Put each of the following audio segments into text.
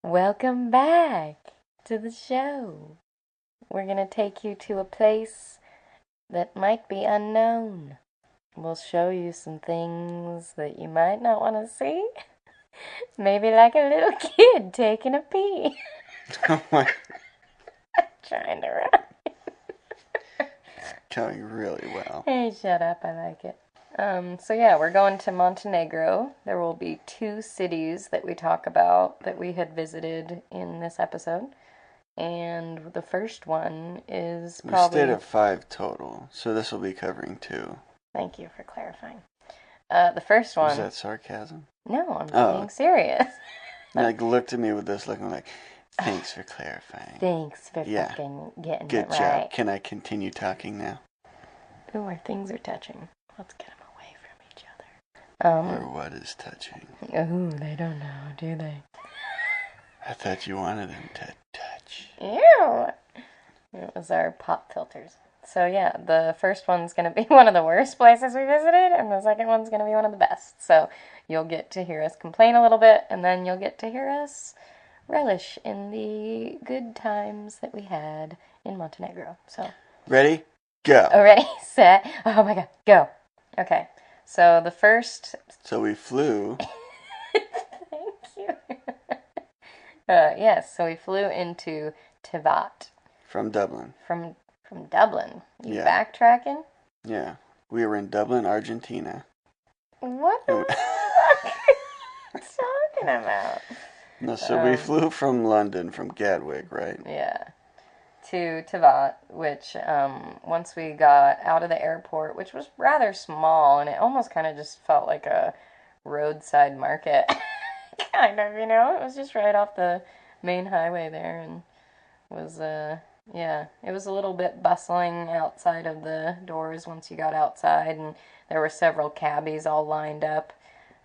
Welcome back to the show. We're going to take you to a place that might be unknown. We'll show you some things that you might not want to see. Maybe like a little kid taking a pee. Oh my. Trying to run. Going really well. Hey, shut up. I like it. We're going to Montenegro. There will be 2 cities that we talk about that we had visited in this episode. And the first one is probably... We stayed at 5 total, so this will be covering 2. Thank you for clarifying. The first one... Was that sarcasm? No, I'm being serious. You looked at me with this look, I'm like, thanks for clarifying. Thanks for fucking getting Good it right. job. Can I continue talking now? Ooh, our things are touching. Let's get them away from each other. Or what is touching? Ooh, they don't know, do they? I thought you wanted them to touch. Ew! It was our pop filters. So yeah, the first one's going to be one of the worst places we visited, and the second one's going to be one of the best. So you'll get to hear us complain a little bit, and then you'll get to hear us relish in the good times that we had in Montenegro. So Ready? Go. ready, set, oh my god, go. Okay, so the first... So we flew. Thank you. Yes, so we flew into Tivat. From Dublin. From Dublin. You Yeah. backtracking? Yeah. We were in Dublin, Argentina. What the fuck are you talking about? No, so we flew from London, from Gatwick, right? Yeah. To Tivat, which once we got out of the airport, which was rather small, and it almost kind of just felt like a roadside market. Kind of, you know? It was just right off the main highway there, and was, it was a little bit bustling outside of the doors once you got outside, and there were several cabbies all lined up,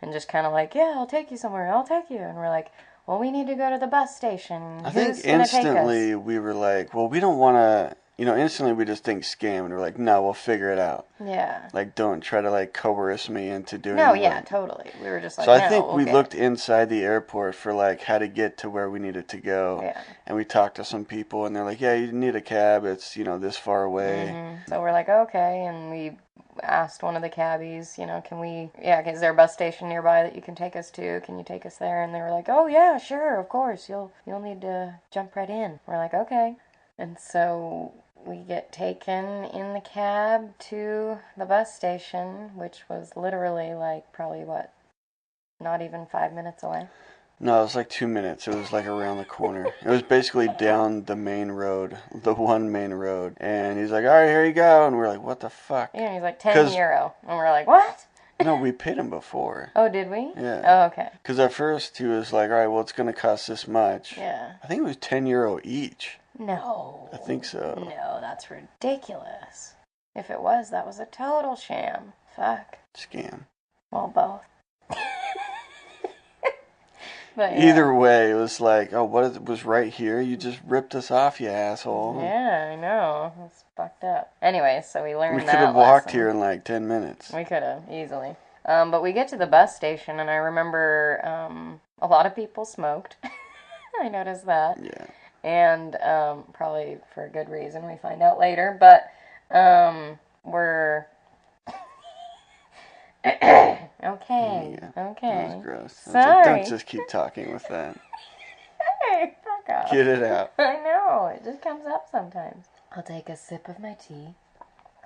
and just kind of like, yeah, I'll take you somewhere, I'll take you, and we're like, well, we need to go to the bus station. I think Who's gonna take instantly us? we were like, well, we don't want to, instantly we just think scam, and we're like, no, we'll figure it out. Yeah. Like, don't try to, coerce me into doing it. No, yeah, totally. We were just like, So I no, think we okay. looked inside the airport for, how to get to where we needed to go. Yeah. And we talked to some people, and they're like, yeah, you need a cab. It's, this far away. Mm-hmm. So we're like, okay, and we asked one of the cabbies, is there a bus station nearby that you can take us to? Can you take us there? And they were like, oh yeah, sure, of course. You'll need to jump right in. We're like, okay. And so we get taken in the cab to the bus station, which was literally probably not even 5 minutes away. No, it was 2 minutes. It was around the corner. It was basically down the main road, the one main road. And he's like, all right, here you go. And we're like, what the fuck? Yeah, he's like, 10 euro. And we're like, what? No, we paid him before. Oh, did we? Yeah. Oh, okay. Because at first he was like, all right, well, it's going to cost this much. Yeah. I think it was 10 euro each. No. I think so. No, that's ridiculous. If it was, that was a total sham. Fuck. Scam. Well, both. But, yeah. Either way, it was it was right here? You just ripped us off, you asshole. Yeah, I know. It's fucked up. Anyway, so we learned that We could have walked lesson. here in 10 minutes. We could have, easily. But we get to the bus station, and I remember a lot of people smoked. I noticed that. Yeah. And probably for a good reason, we find out later. But we're... Okay. Yeah, Okay. That was gross. Sorry. Don't just keep talking with that. Hey, fuck off. Get it out. I know. It just comes up sometimes. I'll take a sip of my tea.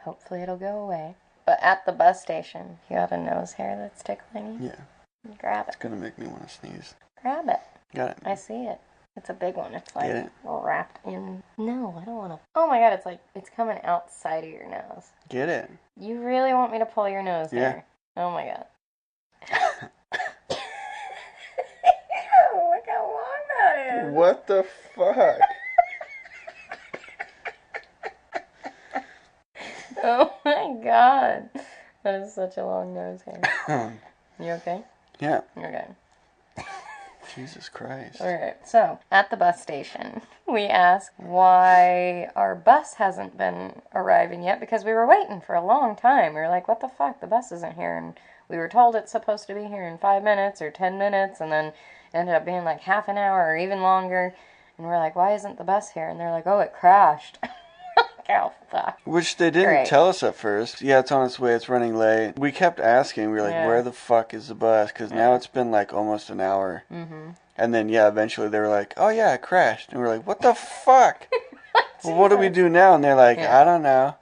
Hopefully it'll go away. But at the bus station, you have a nose hair that's tickling you? Yeah. Grab it. It's going to make me want to sneeze. Grab it. Got it. I see it. It's a big one. It's Get it? wrapped in... No, I don't want to... Oh my god, it's coming outside of your nose. Get it. You really want me to pull your nose hair? Oh my god. Look how long that is. What the fuck? Oh my god. That is such a long nose hair. You okay? Yeah. Okay. Jesus Christ. Alright, so at the bus station, we asked why our bus hasn't been arriving yet because we were waiting for a long time. We were like, what the fuck? The bus isn't here. And we were told it's supposed to be here in 5 minutes or 10 minutes, and then ended up being like half an hour or even longer. And we're like, why isn't the bus here? And they're like, oh, it crashed. Oh, fuck. Which they didn't Great. tell us at first. Yeah, it's on its way. It's running late. We kept asking. We were like, Yeah. where the fuck is the bus? Because now it's been like almost an hour. Mm-hmm. And then, yeah, eventually they were like, oh, yeah, it crashed. And we're like, what the fuck? Well, what do we do now? And they're like, Yeah. I don't know.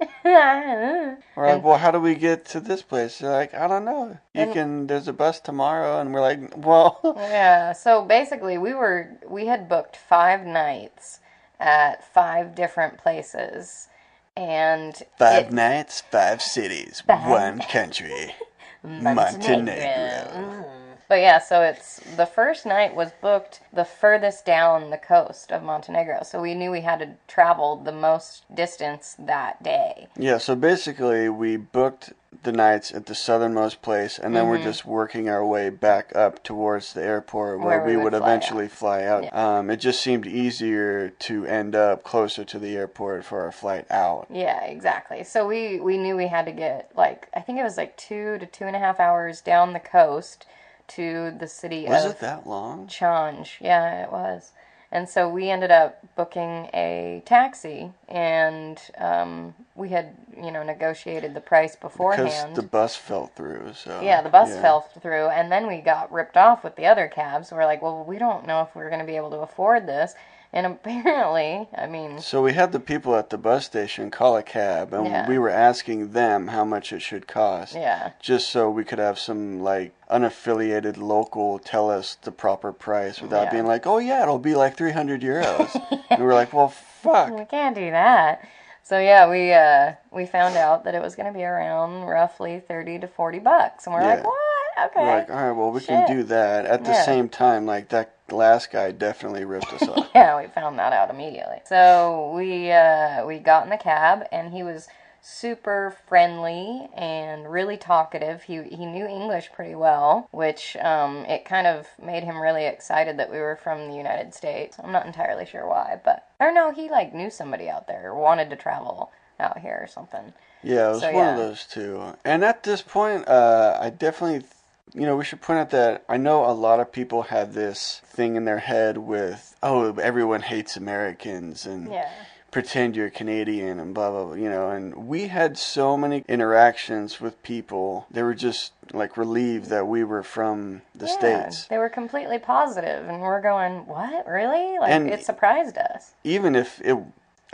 We're like, well, how do we get to this place? They're like, I don't know. There's a bus tomorrow. And we're like, well. Yeah, so basically we had booked 5 nights at 5 different places. And 5 nights, 5 cities, 1 country. Montenegro. But yeah, so it's the first night was booked the furthest down the coast of Montenegro. So we knew we had to travel the most distance that day. Yeah, so basically we booked the nights at the southernmost place, and then we're just working our way back up towards the airport where we would eventually fly out. Yeah. It just seemed easier to end up closer to the airport for our flight out. Yeah, exactly. So we knew we had to get, like, I think it was like 2 to 2.5 hours down the coast to the city Was of it that long? Chanj. Yeah, it was. And so we ended up booking a taxi, and we had, negotiated the price beforehand. Because the bus fell through, so... Yeah, the bus fell through, and then we got ripped off with the other cabs. We're like, well, we don't know if we're going to be able to afford this. And apparently, So we had the people at the bus station call a cab, and we were asking them how much it should cost. Yeah. Just so we could have some, like, unaffiliated local tell us the proper price without being like, oh yeah, it'll be like 300 euros. And we were like, well, fuck. We can't do that. So yeah, we found out that it was going to be around roughly $30 to $40. And we're like, what? Okay. We're like, all right, well, we can do that. At the same time, like, that last guy definitely ripped us off. Yeah, we found that out immediately. So we got in the cab, and he was super friendly and really talkative. He knew English pretty well, which it kind of made him really excited that we were from the United States. I'm not entirely sure why, or no, he like knew somebody out there or wanted to travel out here or something. Yeah, it was one of those two. And at this point, I definitely... we should point out that I know a lot of people have this thing in their head with, oh, everyone hates Americans and pretend you're Canadian and blah, blah, blah, and we had so many interactions with people. They were just, like, relieved that we were from the States. They were completely positive, and we're going, what, really? Like, it surprised us. Even if it...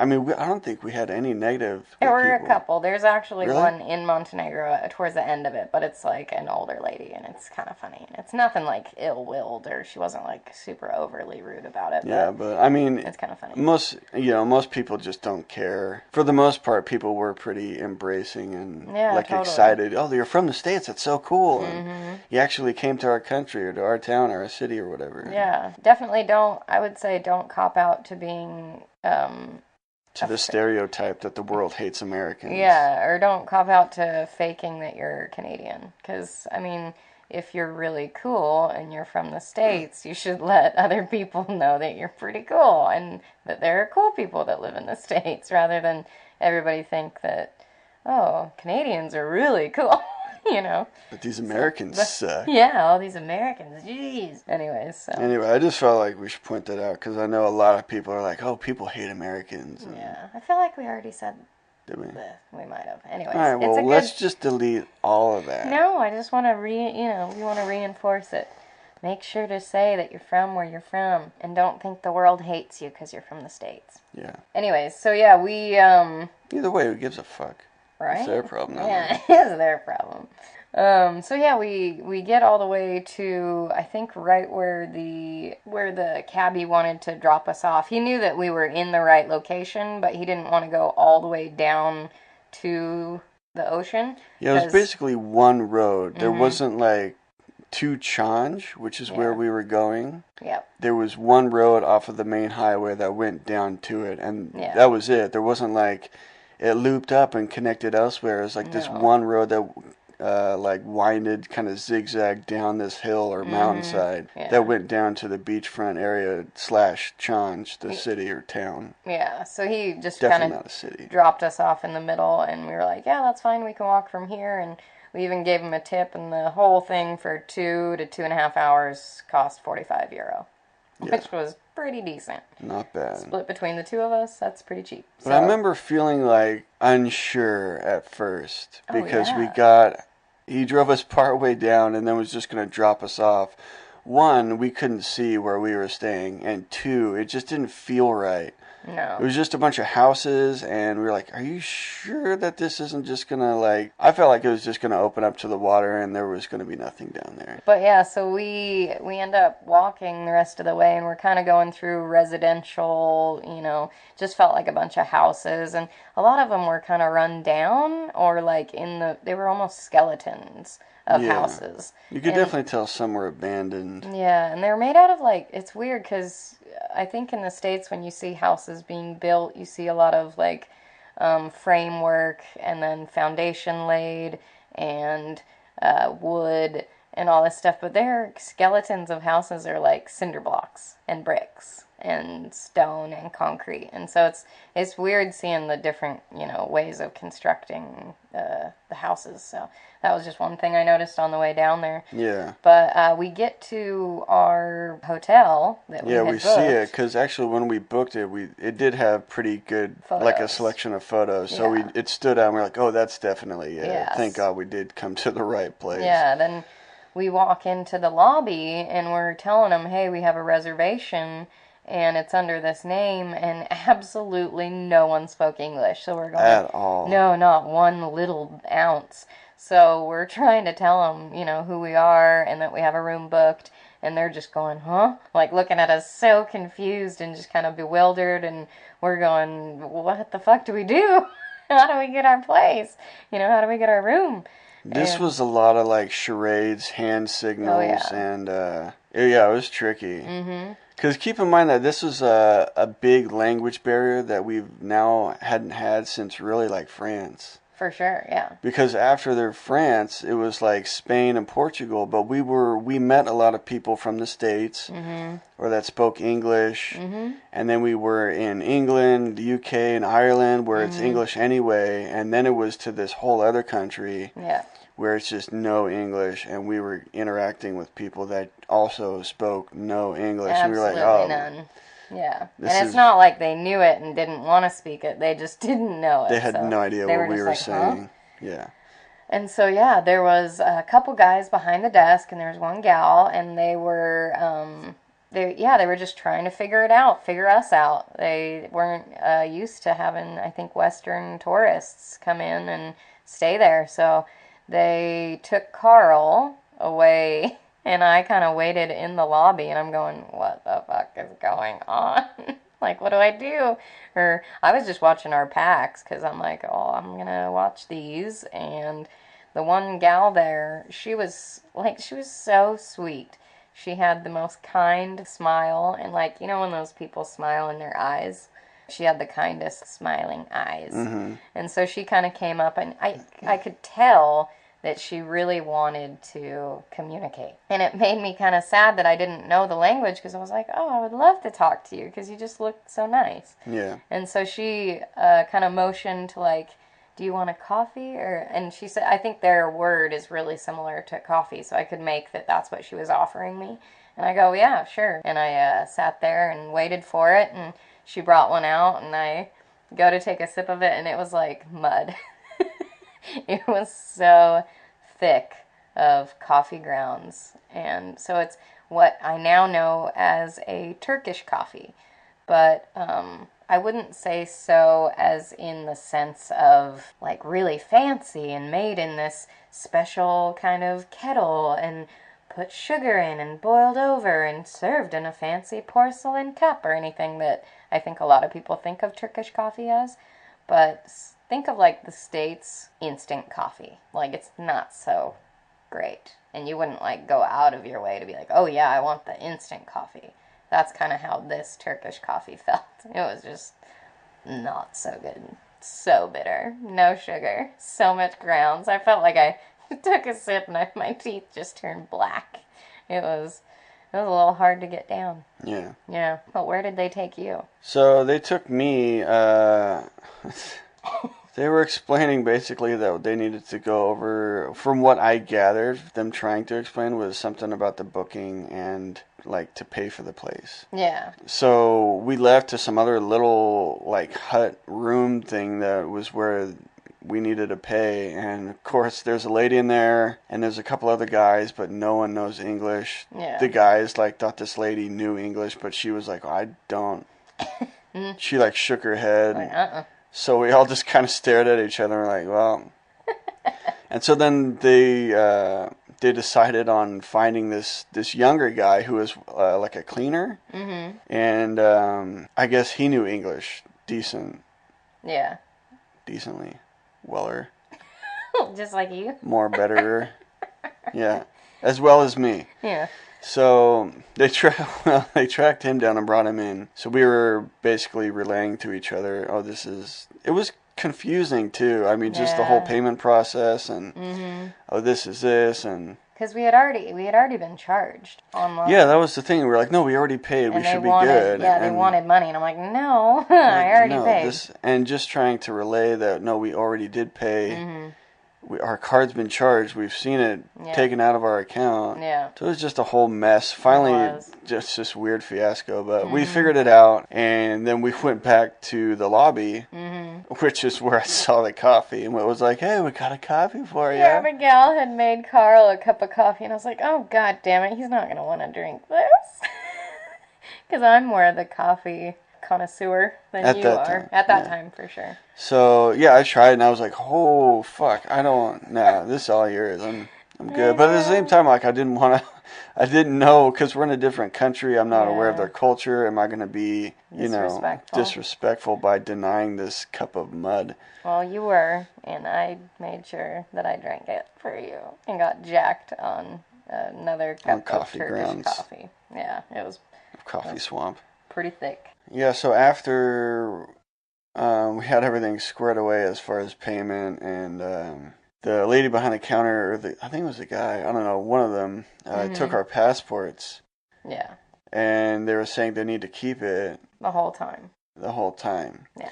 I don't think we had any negative. There were a couple. There's actually one in Montenegro towards the end of it, but it's like an older lady, and it's kind of funny. It's nothing like ill-willed, or she wasn't like super overly rude about it. Yeah, but it's kind of funny. Most people just don't care. For the most part, people were pretty embracing and excited. Oh, you're from the States. That's so cool. And you actually came to our country or to our town or our city or whatever. Yeah, definitely don't. I would say don't cop out to being. To the stereotype that the world hates Americans. Yeah, or don't cop out to faking that you're Canadian. Because, if you're really cool and you're from the States, you should let other people know that you're pretty cool and that there are cool people that live in the States, rather than everybody think that, oh, Canadians are really cool. But these Americans suck. Yeah, all these Americans, jeez. Anyway, I just felt like we should point that out, because I know a lot of people are like, oh, people hate Americans. Yeah, I feel like we already said. Did we? We might have. Anyways, all right, well, let's just delete all of that. No, I just want to we want to reinforce it. Make sure to say that you're from where you're from, and don't think the world hates you because you're from the States. Yeah. Anyways, so yeah, we Either way, who gives a fuck? Right? It's their problem. Yeah, it is their problem. So yeah, we get all the way to, I think, right where the cabbie wanted to drop us off. He knew that we were in the right location, but he didn't want to go all the way down to the ocean. Yeah, it was basically one road. There wasn't like to Chanj, which is where we were going. Yep. There was one road off of the main highway that went down to it, and that was it. There wasn't like it looped up and connected elsewhere. It was like this one road that like winded, kind of zigzag down this hill or mountainside that went down to the beachfront area / Chanj, the city or town. Yeah, so he just definitely kind not a city. Dropped us off in the middle, and we were like, yeah, that's fine. We can walk from here, and we even gave him a tip, and the whole thing for 2 to 2.5 hours cost €45, Yeah. which was pretty decent. Not bad. Split between the two of us, that's pretty cheap. But I remember feeling like unsure at first because yeah. he drove us part way down and then was just going to drop us off. One, we couldn't see where we were staying, and two, it just didn't feel right. It No. was just a bunch of houses, and we were like, are you sure that this isn't just going to, like... I felt like it was just going to open up to the water, and there was going to be nothing down there. But yeah, so we end up walking the rest of the way, and we're kind of going through residential, just felt like a bunch of houses, and a lot of them were kind of run down, or like they were almost skeletons of houses. You could definitely tell some were abandoned. Yeah, and they're made out of like, it's weird because I think in the States when you see houses being built, you see a lot of like framework and then foundation laid and wood and all this stuff, but their skeletons of houses are like cinder blocks and bricks and stone and concrete, and so it's weird seeing the different ways of constructing the houses. So that was just one thing I noticed on the way down there. Yeah. But we get to our hotel that we had booked. See it because actually when we booked it, it did have pretty good photos. Like a selection of photos. So it stood out. And we're like, oh, that's definitely it. Yes. Thank God we did come to the right place. Yeah. Then we walk into the lobby and we're telling them, hey, we have a reservation. And it's under this name, and absolutely no one spoke English. So we're going, at all. No, not one little ounce. So we're trying to tell them, who we are and that we have a room booked. And they're just going, huh? Like looking at us so confused and just kind of bewildered. And we're going, what the fuck do we do? How do we get our place? How do we get our room? This was a lot of like charades, hand signals, and it was tricky. Mm-hmm. Because keep in mind that this was a big language barrier that we've now hadn't had since really like France. For sure, yeah. Because after their France, it was like Spain and Portugal, but we met a lot of people from the States or that spoke English, and then we were in England, the UK, and Ireland where it's English anyway, and then it was to this whole other country. Yeah. Where it's just no English, and we were interacting with people that also spoke no English. Absolutely and we were like, oh, none. Yeah. And it's not like they knew it and didn't want to speak it. They just didn't know it. They had no idea what we were saying. Huh? Yeah. And so, there was a couple guys behind the desk, and there was one gal, and they were, they were just trying to figure us out. They weren't used to having, I think, Western tourists come in and stay there. So they took Carl away, and I kind of waited in the lobby, and I'm going, what the fuck is going on? Like, what do I do? Or I was just watching our packs, because I'm like, oh, I'm going to watch these, and the one gal there, she was so sweet. She had the most kind smile, and like, when those people smile in their eyes? She had the kindest smiling eyes. Mm-hmm. And so she kind of came up, and I could tell that she really wanted to communicate. And it made me kind of sad that I didn't know the language, because I was like, oh, I would love to talk to you because you just looked so nice. Yeah. And so she kind of motioned to like, do you want a coffee? And she said, I think their word is really similar to coffee, so I could make that's what she was offering me. And I go, yeah, sure. And I sat there and waited for it, and she brought one out, and I go to take a sip of it, and it was like mud. It was so thick of coffee grounds. And so it's what I now know as a Turkish coffee. But I wouldn't say so as in the sense of like really fancy and made in this special kind of kettle and put sugar in and boiled over and served in a fancy porcelain cup or anything that I think a lot of people think of Turkish coffee as. But think of like the States instant coffee. Like, it's not so great. And you wouldn't like go out of your way to be like, oh yeah, I want the instant coffee. That's kind of how this Turkish coffee felt. It was just not so good. So bitter. No sugar. So much grounds. I felt like I took a sip and my teeth just turned black. It was a little hard to get down. Yeah. Yeah. But where did they take you? So they took me, they They were explaining basically that they needed to go over, from what I gathered, them trying to explain was something about the booking and like to pay for the place. Yeah. So we left to some other little like hut room thing that was where we needed to pay, and of course there's a lady in there and there's a couple other guys, but no one knows English. Yeah. The guys like thought this lady knew English, but she was like, oh, I don't. She like shook her head. Like, So we all just kind of stared at each other and were like, well. And so then they decided on finding this younger guy who was like a cleaner. Mm-hmm. And I guess he knew English decently. Weller. Just like you. More betterer. Yeah. As well as me. Yeah. So they tracked him down and brought him in. So we were basically relaying to each other, it was confusing too. I mean, just the whole payment process and, this is this and... Because we had already been charged online. Yeah, that was the thing. We were like, no, we already paid. We should be good. Yeah, they wanted money. And I'm like, no, I already paid. And just trying to relay that, no, we already did pay. Mm-hmm. Our card's been charged. We've seen it taken out of our account. Yeah. So it was just a whole mess. Finally, just this weird fiasco. But we figured it out. And then we went back to the lobby, which is where I saw the coffee. And it was like, hey, we got a coffee for you. Yeah, Miguel had made Carl a cup of coffee. And I was like, oh, God damn it. He's not going to want to drink this. Because I'm more of the coffee connoisseur than you are. At that time, for sure. So, yeah, I tried and I was like, oh, fuck, this is all yours. I'm good. But at the same time, like, I didn't know, because we're in a different country. I'm not aware of their culture. Am I going to be, disrespectful by denying this cup of mud? Well, you were, and I made sure that I drank it for you and got jacked on another cup of Turkish coffee. Yeah, it was... Coffee swamp. Pretty thick. Yeah, so after we had everything squared away as far as payment, and the lady behind the counter, I think it was the guy, I don't know, one of them, took our passports. Yeah. And they were saying they need to keep it. The whole time. Yeah.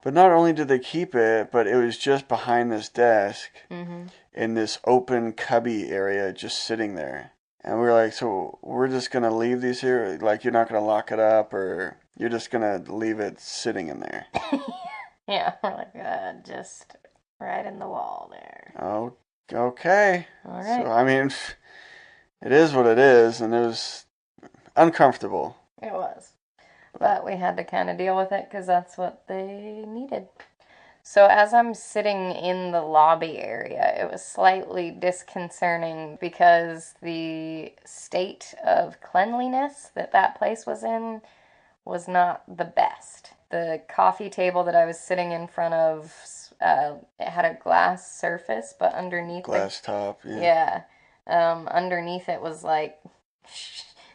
But not only did they keep it, but it was just behind this desk in this open cubby area just sitting there. And we were like, so we're just going to leave these here? Like, you're not going to lock it up, or you're just going to leave it sitting in there? Yeah, we're like, just right in the wall there. Oh, okay. All right. So, I mean, it is what it is, and it was uncomfortable. It was. But we had to kind of deal with it, because that's what they needed. So as I'm sitting in the lobby area, it was slightly disconcerting because the state of cleanliness that place was in was not the best. The coffee table that I was sitting in front of, it had a glass surface, but underneath glass top, yeah. Yeah. Underneath it was like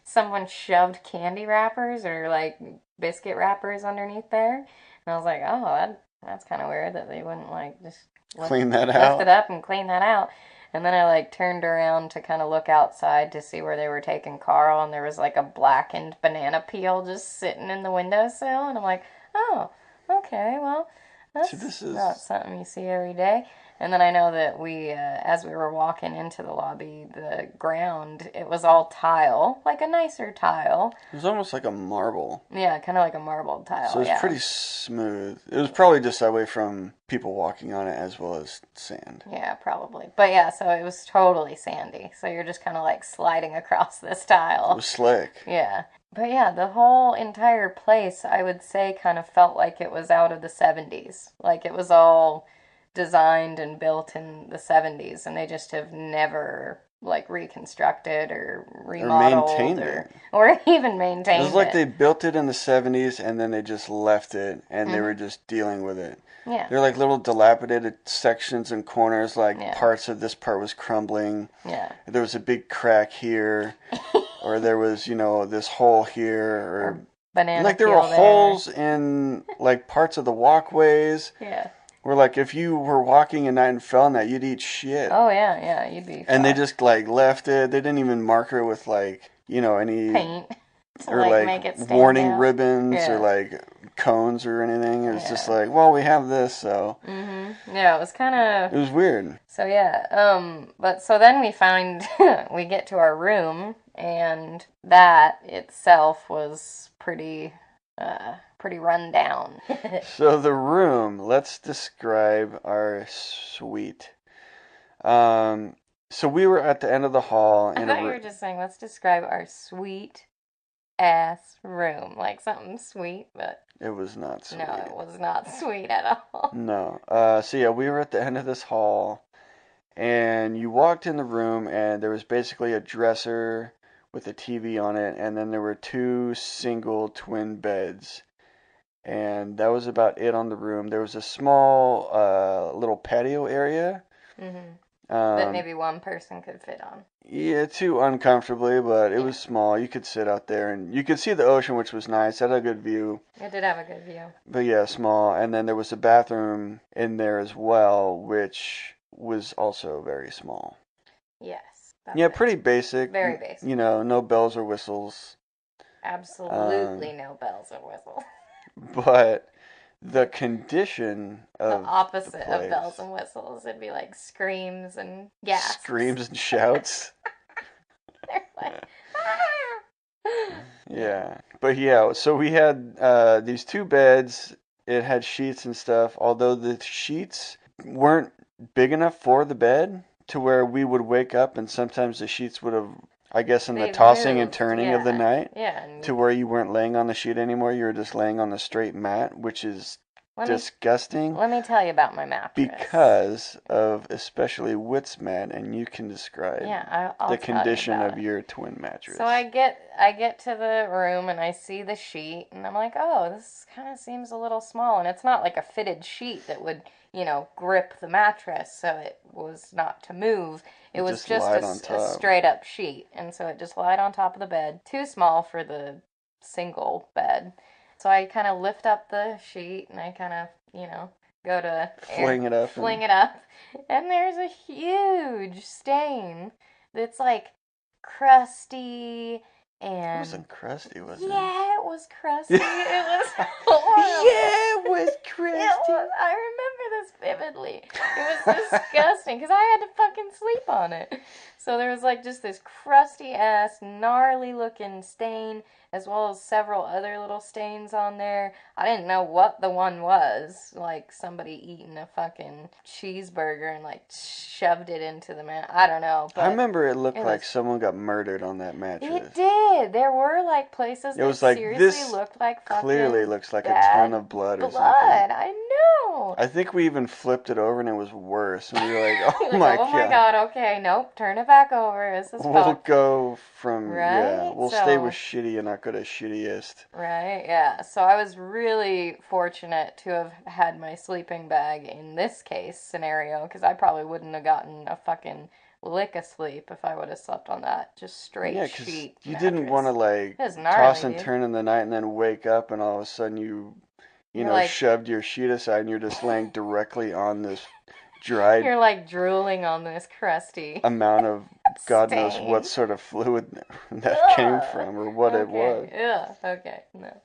someone shoved candy wrappers or like biscuit wrappers underneath there. And I was like, oh, that's kind of weird that they wouldn't like just clean that out. Lift it up and clean that out. And then I like turned around to kind of look outside to see where they were taking Carl, and there was like a blackened banana peel just sitting in the windowsill, and I'm like, oh, okay, well, that's not something you see every day. And then I know that we, as we were walking into the lobby, the ground, it was all tile, like a nicer tile. It was almost like a marble. Yeah, kind of like a marbled tile. So it was pretty smooth. It was probably just that way from people walking on it as well as sand. Yeah, probably. But yeah, so it was totally sandy. So you're just kind of like sliding across this tile. It was slick. Yeah. But yeah, the whole entire place, I would say, kind of felt like it was out of the 70s. Like it was all designed and built in the 70s, and they just have never like reconstructed or remodeled or maintained it, or even maintained it. It was like they built it in the 70s and then they just left it and they were just dealing with it. Yeah. They're like little dilapidated sections and corners, like parts of this part was crumbling. Yeah. There was a big crack here, or there was, this hole here, or banana like there were holes in like parts of the walkways. Yeah. Where, like, if you were walking at night and fell in that, you'd eat shit. Oh, yeah, you'd be And they just, like, left it. They didn't even marker with, like, any... paint. Or, like make it stand warning out. ribbons or, like, cones or anything. It was just Yeah. like, well, we have this, so Yeah, it was kind it of. was weird. So yeah, but so then we find we get to our room, and that itself was pretty run down. So the room, let's describe our suite. Um, so we were at the end of the hall I in a thought you room. were just saying, let's describe our sweet ass room, like something sweet, but It was not no, sweet. it was not sweet at all. No. So yeah, we were at the end of this hall, and you walked in the room, and there was basically a dresser with a TV on it, and then there were two single twin beds, and that was about it on the room. There was a small little patio area. Hmm. That Um, maybe one person could fit on. yeah, too uncomfortably, but it Yeah, was small. You could sit out there, and you could see the ocean, which was nice. Had a good view. it did have a good view. But yeah, small. And then there was a bathroom in there as well, which was also very small. Yes, that's Yeah, it. pretty basic. Very basic. No bells or whistles. Absolutely Um, no bells or whistles. but the condition The of the opposite of bells place, and whistles. It'd be like screams and gasps. screams and shouts. They're like, ah! Yeah. Yeah. But yeah, so we had these two beds. It had sheets and stuff, although the sheets weren't big enough for the bed to where we would wake up and sometimes the sheets would have, I guess, in the They've tossing and moved, turning of the yeah. night, Yeah, and to where you weren't laying on the sheet anymore. You were just laying on the straight mat, which is let me disgusting let me tell you about my mattress. because of especially Witt's mat, and you can describe Yeah, I'll the tell you condition about of it. your twin mattress. So I get to the room and I see the sheet and I'm like, oh, this kind of seems a little small, and it's not like a fitted sheet that would, grip the mattress, so it was not to move. It It was just just lied on a top. straight up sheet, and so it just lied on top of the bed. Too small for the single bed. So I kind of lift up the sheet and I kind of, go to Fling it up fling and it up, and there's a huge stain that's like crusty it and wasn't crusty, was it? yeah, it was crusty. Yeah, It was horrible. it was It crusty. was. I remember this vividly. It was disgusting because I had to fucking sleep on it. So there was like just this crusty ass, gnarly looking stain, as well as several other little stains on there. I didn't know what the one was. Like somebody eating a fucking cheeseburger and like shoved it into the man. I don't know, I but remember it looked it like was. someone got murdered on that It mattress. did. There were like places It that was like, seriously this looked like clearly fucking looks like a ton bad of blood or something. blood. I know. I think we even flipped it over and it was worse. And we were like, oh You're like, my oh my god. god, okay, nope, turn it back over. This is We'll fucked. go from, yeah, Right? we'll stay with So, shitty and not go to shittiest. right, yeah. So I was really fortunate to have had my sleeping bag in this case scenario, because I probably wouldn't have gotten a fucking lick of sleep if I would have slept on that just straight Yeah, because sheet you didn't want mattress. to like It was toss gnarly, and dude. turn in the night and then wake up and all of a sudden you You're know, like, shoved your sheet aside and you're just laying directly on this dried you're like drooling on this crusty amount of God knows what stain. sort of fluid that came Ugh. from or what it was. Okay. Ugh. Okay. No.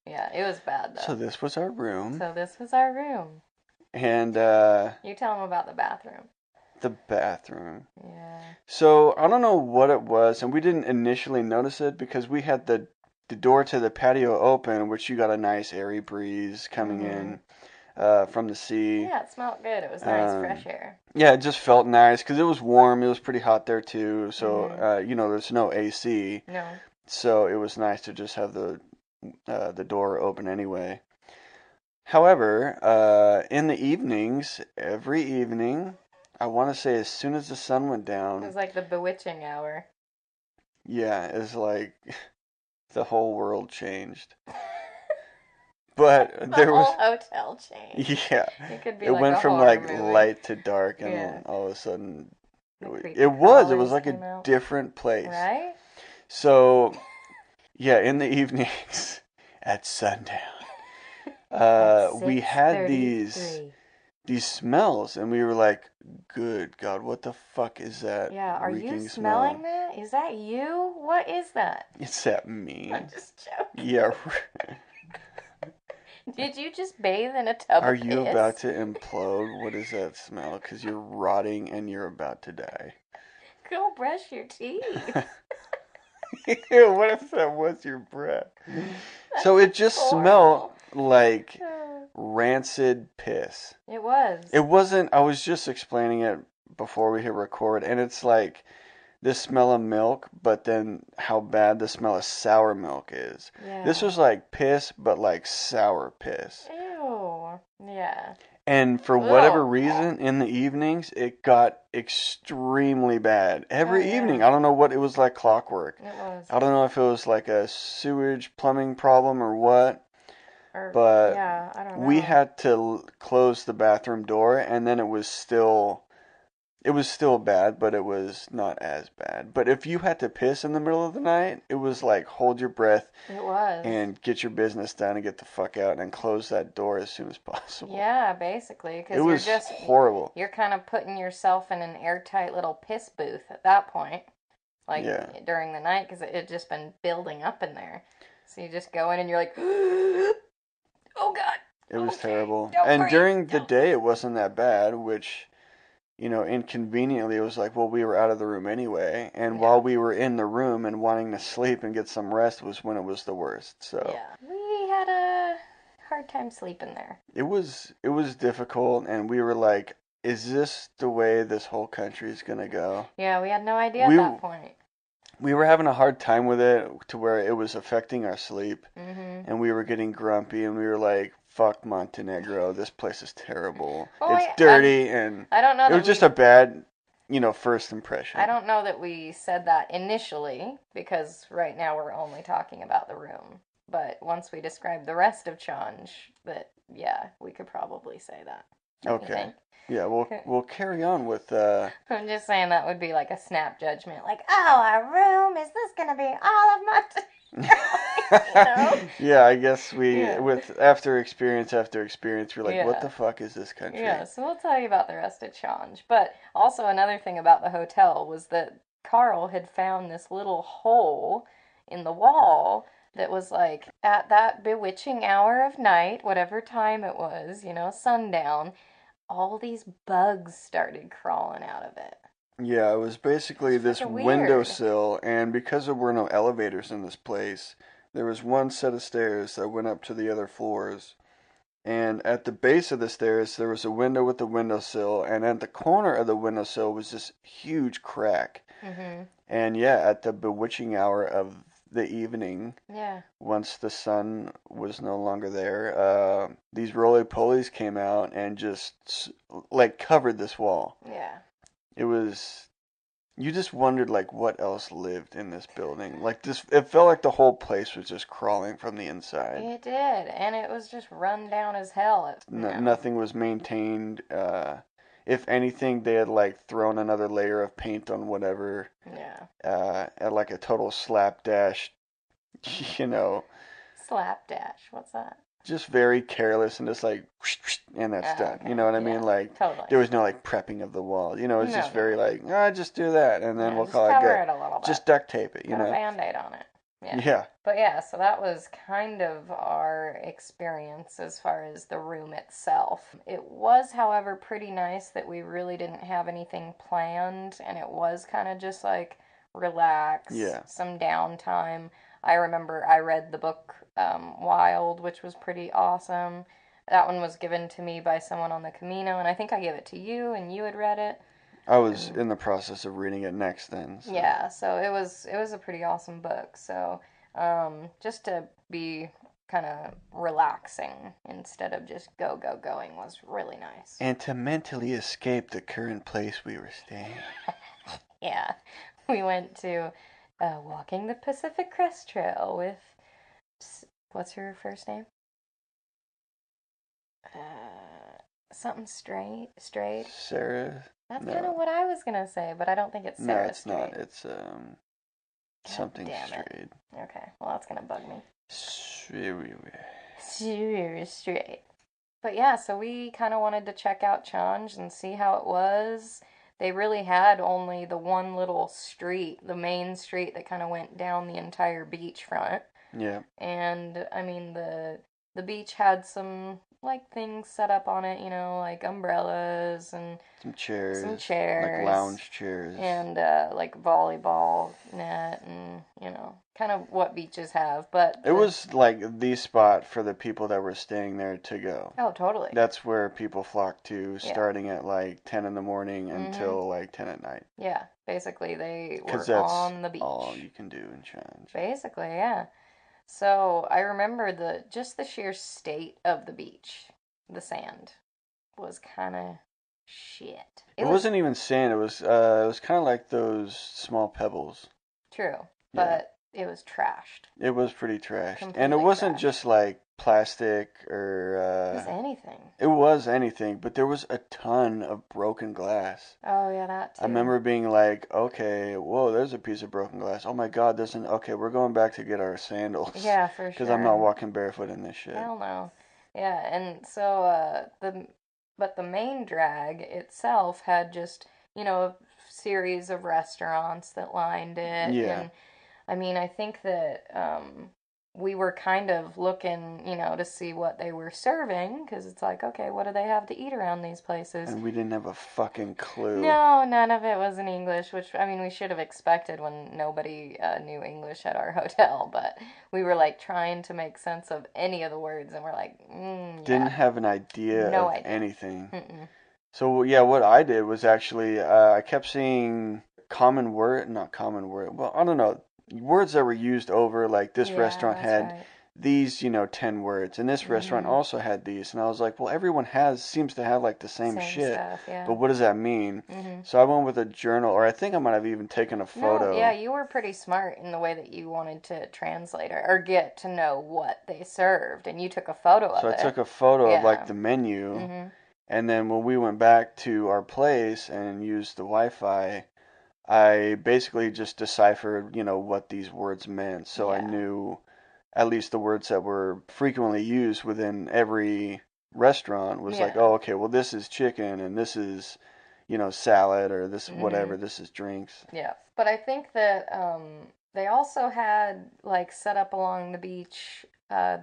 Yeah, it was bad So though. this was our room, So this was our room. and You tell them about the bathroom. the bathroom. Yeah. So I don't know what it was, and we didn't initially notice it because we had the door to the patio open, which you got a nice airy breeze coming Mhm. in from the sea. Yeah, it smelled good. It was nice, fresh Um, air. yeah, it just felt nice because it was warm. It was pretty hot there too. So Mhm. there's no AC, No. so it was nice to just have the door open anyway. However, in the evenings, every evening, I want to say as soon as the sun went It was down, like the bewitching hour. yeah, it's like the whole world changed. But The there was, whole hotel changed. yeah, It could be it like went a from horror like movie. light to dark, and Yeah. then all of a sudden, The it creepy was crawlers like came a out. different place. Right? So, yeah, in the evenings at sundown, At we had 6:33. these smells, and we were like, "Good God, what the fuck is that Yeah, are you reeking smelling smell?" that? Is that you? What is that? It's that me. I'm just joking. Yeah, Did you just bathe in a tub Are of you about piss? to implode? What is that smell? Because you're rotting and you're about to die. Go brush your teeth. Ew, what if that was your breath? So it That's just smelled horrible. like rancid piss. It was. It wasn't, I was just explaining it before we hit record, and it's like the smell of milk, but then how bad the smell of sour milk is. This Yeah. was like piss, but like sour piss. Ew. Yeah. And for whatever Ugh. reason, in the evenings, it got extremely bad. Oh, Every yeah. evening. I don't know what, it was like clockwork. It was. I don't know if it was like a sewage plumbing problem or what, Or, but yeah, I don't we know. had to close the bathroom door, and then it was still bad, but it was not as bad. But if you had to piss in the middle of the night, it was like hold your breath It was. and get your business done and get the fuck out and close that door as soon as possible. Yeah, basically, It because was horrible. you're kind of putting yourself in an airtight little piss booth at that point, like Yeah. during the night, because it had just been building up in there. So you just go in and you're like, oh God, It was okay, terrible. don't And breathe, during the don't. day, it wasn't that bad, which, inconveniently, it was like, well, we were out of the room anyway. And Yeah. while we were in the room and wanting to sleep and get some rest was when it was the worst. So Yeah, we had a hard time sleeping there. it was difficult, and we were like, is this the way this whole country is gonna go? Yeah, we had no idea at We that point. we were having a hard time with it to where it was affecting our sleep, Mm-hmm. and we were getting grumpy, and we were like, fuck Montenegro, this place is terrible. Well, It's dirty, and I don't know it that was just a bad, first impression. I don't know that we said that initially because right now we're only talking about the room. But once we describe the rest of Chanj, that yeah, we could probably say that. Don't you Okay. think? Yeah, we'll carry on with I'm just saying that would be like a snap judgment, like, oh, our room is this gonna be all of my? Yeah, I guess Yeah. with after experience after experience, we're like, what Yeah. the fuck is this country? Yeah, so we'll tell you about the rest of Chanj. But also another thing about the hotel was that Carl had found this little hole in the wall that was like at that bewitching hour of night, whatever time it was, sundown, all these bugs started crawling out of it. Yeah, it was basically It's this freaking weird. windowsill, and because there were no elevators in this place, there was one set of stairs that went up to the other floors. And at the base of the stairs, there was a window with the windowsill, and at the corner of the windowsill was this huge crack. Mhm. And yeah, at the bewitching hour of the evening, Yeah. once the sun was no longer there, these roly-polies came out and just like covered this wall. Yeah. It was, you just wondered like what else lived in this building. Like this, it felt like the whole place was just crawling from the inside. It did, and it was just run down as hell. Nothing was maintained. If anything, they had like thrown another layer of paint on whatever. Yeah. At like a total slapdash, you know, Slapdash. What's that? just very careless and just like, and that's done. Okay. You know what I Yeah, mean? Like totally. there was no like prepping of the wall. It's No, just no. very like, just do that, and then Yeah, we'll just call it cover good. it a little bit. Just duct tape it. Put a Band-Aid on it. Yeah. Yeah. But yeah, so that was kind of our experience as far as the room itself. It was, however, pretty nice that we really didn't have anything planned, and it was kind of just like relax, Yeah. some downtime. I remember I read the book Wild, which was pretty awesome. That one was given to me by someone on the Camino, and I think I gave it to you, and you had read it. I was in the process of reading it next then. So. Yeah, so it was a pretty awesome book. So just to be kind of relaxing instead of just going was really nice. And to mentally escape the current place we were staying. Yeah, we went to walking the Pacific Crest Trail with what's her first name? Something straight. Sarah. That's No. kind of what I was gonna say, but I don't think it's No, Sarah it's Straight. not. It's something damn it. straight. Okay, well that's gonna bug me. Straight. Straight. But yeah, so we kind of wanted to check out Chanj and see how it was. They really had only the one little street, the main street that kind of went down the entire beachfront. Yeah. And I mean, the the beach had some like things set up on it, like umbrellas and some like chairs lounge chairs. and like volleyball net and kind of what beaches have. But It was like the spot for the people that were staying there to go. oh, totally. That's where people flock to, Yeah. starting at like 10 in the morning until like 10 at night. Yeah, basically they Because were that's on the beach. all you can do in Challenge. Basically, yeah. So I remember just the sheer state of the beach. The sand was kind of shit. It wasn't even sand. It was kind of like those small pebbles. True, Yeah. but it was trashed. It was pretty trashed, and it Completely wasn't trashed. just like plastic It was or. anything. It was anything, but there was a ton of broken glass. Oh yeah, that too. I remember being like, okay, whoa, there's a piece of broken glass. Oh my God, okay, we're going back to get our sandals. Yeah, for sure. Because I'm not walking barefoot in this shit. Hell no. Yeah, and so but the main drag itself had just, a series of restaurants that lined it. Yeah. And I mean, I think that we were kind of looking, to see what they were serving because it's like, okay, what do they have to eat around these places? And we didn't have a fucking clue. No, none of it was in English, which, I mean, we should have expected when nobody knew English at our hotel, but we were like trying to make sense of any of the words and we're like, yeah. Didn't have an idea No of idea. anything. Mm-mm. So yeah, what I did was actually I kept seeing not common word. Well, I don't know, words that were used over. Like this Yeah, restaurant that's had right. these, 10 words, and this restaurant also had these. And I was like, well, everyone seems to have like the same shit. Stuff, yeah. But what does that mean? Mm-hmm. So I went with a journal, or I think I might have even taken a photo. No, yeah, you were pretty smart in the way that you wanted to translate or get to know what they served, and you took a photo of So it. I took a photo of Yeah. like the menu. Mm-hmm. And then when we went back to our place and used the Wi-Fi, I basically just deciphered, what these words meant. So I Yeah. knew at least the words that were frequently used within every restaurant was like, Yeah. oh, okay, well, this is chicken and this is, salad or this whatever, Mhm. this is drinks. Yeah. But I think that they also had like set up along the beach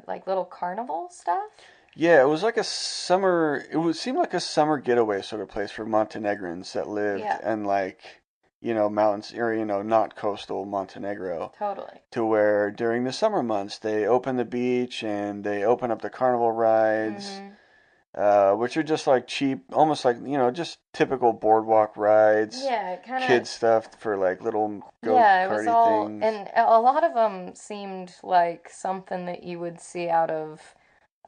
like little carnival stuff. Yeah, it was like it would seem like a summer getaway sort of place for Montenegrins that lived Yeah. in like, mountains or, not coastal Montenegro. Totally. To where during the summer months they open the beach and they open up the carnival rides, which are just like cheap, almost like, just typical boardwalk rides. Yeah, it kind of. Kid stuff for like little Yeah, it was go-karty all, things. and a lot of them seemed like something that you would see out of,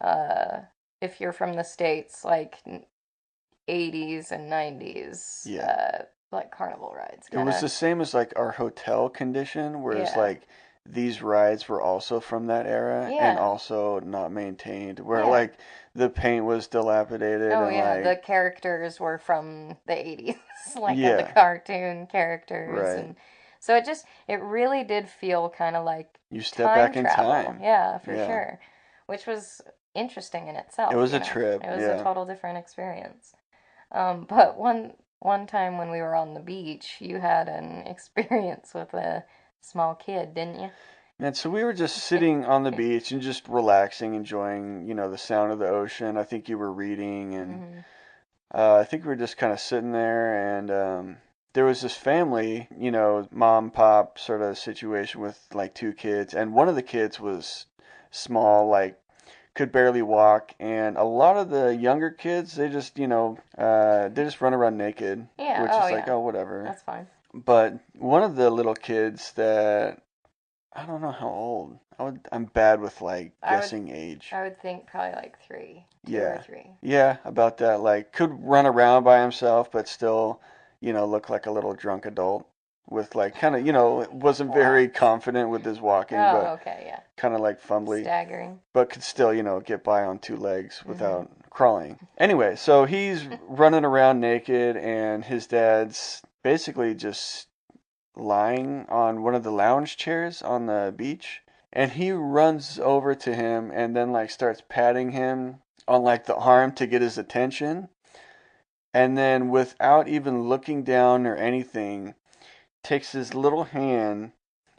uh, if you're from the States, like 80s and 90s, Yeah. like carnival rides. It was the same as like our hotel condition, whereas Yeah. like these rides were also from that era and Yeah. also not maintained, where Yeah. like the paint was dilapidated Oh and yeah, like the characters were from the 80s, like the Yeah. cartoon characters, Right. and so it really did feel kind of like you step time back in travel. time. Yeah, for Yeah. sure. Which was interesting in itself. It was you a know. trip, It was yeah. a total different experience. But one time when we were on the beach, you had an experience with a small kid, didn't you? And so we were just sitting on the beach and just relaxing, enjoying, the sound of the ocean. I think you were reading, and Mm-hmm. I think we were just kind of sitting there, and there was this family, mom, pop sort of situation with like two kids, and one of the kids was small, like could barely walk, and a lot of the younger kids, they just, they just run around naked, Yeah, which oh is like, yeah. oh, whatever. That's fine. But one of the little kids that I don't know how old. I'm bad with like guessing age. I would think probably like 3, 2 Yeah. or 3. Yeah, about that. Like could run around by himself, but still, look like a little drunk adult with like kind of, wasn't very confident with his walking, Oh, but okay, yeah. kind of like fumbly, Staggering. but could still, get by on two legs without crawling. Anyway, so he's running around naked, and his dad's basically just lying on one of the lounge chairs on the beach, and he runs over to him and then like starts patting him on like the arm to get his attention, and then without even looking down or anything takes his little hand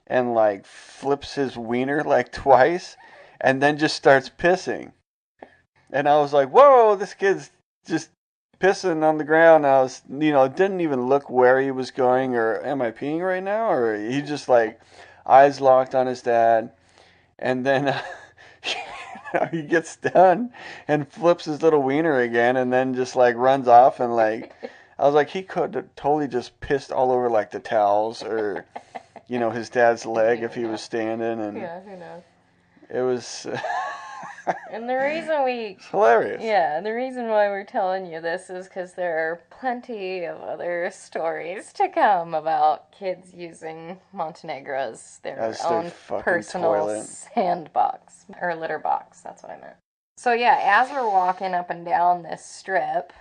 and like flips his wiener like twice and then just starts pissing. And I was like, whoa, this kid's just pissing on the ground. I was, didn't even look where he was going or am I peeing right now? Or he just like eyes locked on his dad. And then he gets done and flips his little wiener again and then just like runs off and like, I was like, he could have totally just pissed all over like the towels or, his dad's leg if he was standing. And yeah, who knows? it was. And the reason It's hilarious. yeah, the reason why we're telling you this is because there are plenty of other stories to come about kids using Montenegro as their own personal toilet. sandbox or litter box. That's what I meant. So yeah, as we're walking up and down this strip,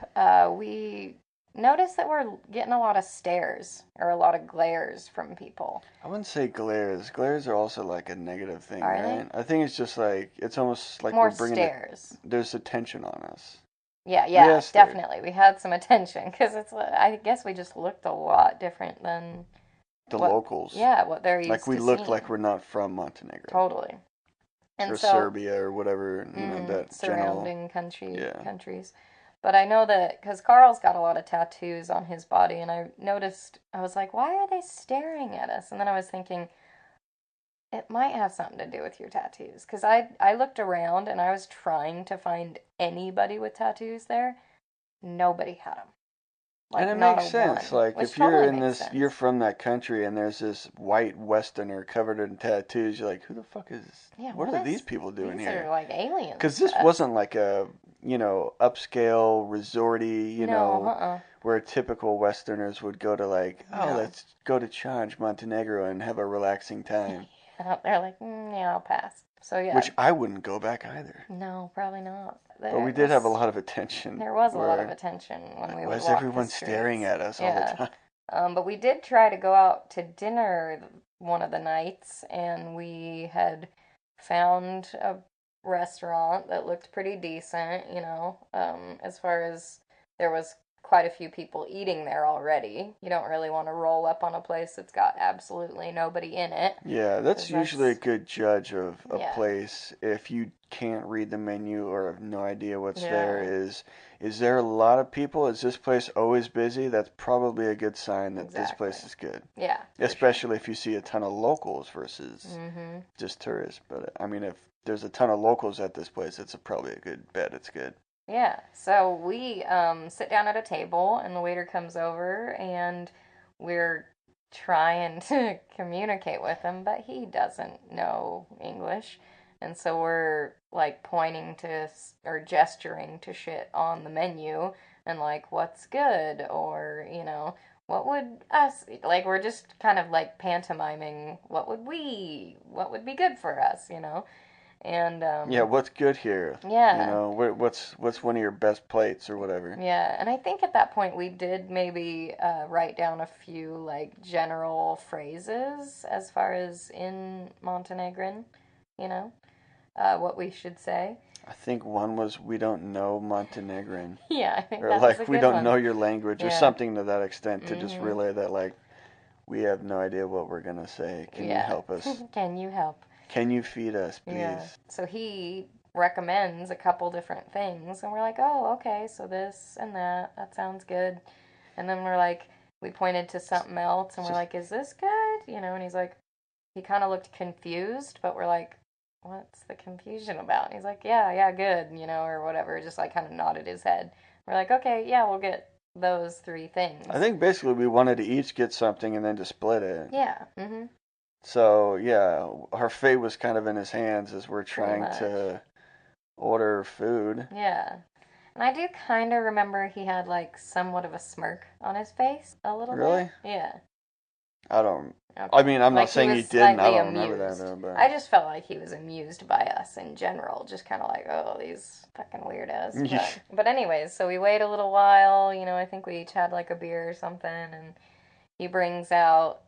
we notice that we're getting a lot of stares or a lot of glares from people. I wouldn't say glares. Glares are also like a negative thing, Are right? they? I think it's just like it's almost like More we're bringing stares. there's attention on us. Yeah, definitely. We had some attention because I guess we just looked a lot different than the locals. Yeah, what they're used like we to looked seeing. like we're not from Montenegro. Totally. And or so, Serbia or whatever, that surrounding general, countries. But I know that because Carl's got a lot of tattoos on his body, and I noticed, I was like, why are they staring at us? And then I was thinking, it might have something to do with your tattoos. Because I looked around and I was trying to find anybody with tattoos there. Nobody had them. Like, and it makes sense. One, like if you're in this, you're from that country, and there's this white Westerner covered in tattoos. You're like, who the fuck is? Yeah, what are these people doing these here? These are like aliens. Because this wasn't like a upscale resorty, where typical Westerners would go to like, let's go to Chanj, Montenegro, and have a relaxing time. They're like, yeah, I'll pass. So yeah. Which I wouldn't go back either. No, probably not. But we did have a lot of attention. There was a lot of attention when we would walk the streets. Why is everyone staring at us all the time? But we did try to go out to dinner one of the nights, and we had found a restaurant that looked pretty decent, as far as there was quite a few people eating there already. You don't really want to roll up on a place that's got absolutely nobody in it. Yeah, that's usually a good judge of a place. If you can't read the menu or have no idea what's there, is there a lot of people? Is this place always busy? That's probably a good sign that this place is good. Yeah. Especially if you see a ton of locals versus just tourists. But I mean, if there's a ton of locals at this place, it's probably a good bet. It's good. Yeah, so we sit down at a table, and the waiter comes over, and we're trying to communicate with him, but he doesn't know English, and so we're like pointing to or gesturing to shit on the menu, and like, what's good, or what would us, like, we're just kind of like pantomiming what would be good for us, And what's good here? Yeah. What's one of your best plates or whatever? Yeah, and I think at that point we did maybe write down a few like general phrases as far as in Montenegrin, what we should say. I think one was we don't know Montenegrin. Yeah, I think or that like was a we good don't one. know your language or something to that extent to just relay that like we have no idea what we're gonna say. Can you help us? Can you help? Can you feed us, please? Yeah. So he recommends a couple different things, and we're like, oh, okay, so this and that sounds good. And then we're like, we pointed to something else, and we're like, is this good? And he's like, he kind of looked confused, but we're like, what's the confusion about? And he's like, yeah, good, or whatever, just like kind of nodded his head. We're like, okay, yeah, we'll get those 3 things. I think basically we wanted to each get something and then to split it. Yeah, mm-hmm. So, yeah, our fate was kind of in his hands as we're trying to order food. Yeah. And I do kind of remember he had, like, somewhat of a smirk on his face. A little bit. Really? Yeah. I don't... Okay. I mean, I'm not saying he didn't. I don't remember that, though. But I just felt like he was amused by us in general. Just kind of like, oh, these fucking weirdos. But anyways, so we wait a little while. I think we each had, like, a beer or something, and he brings out...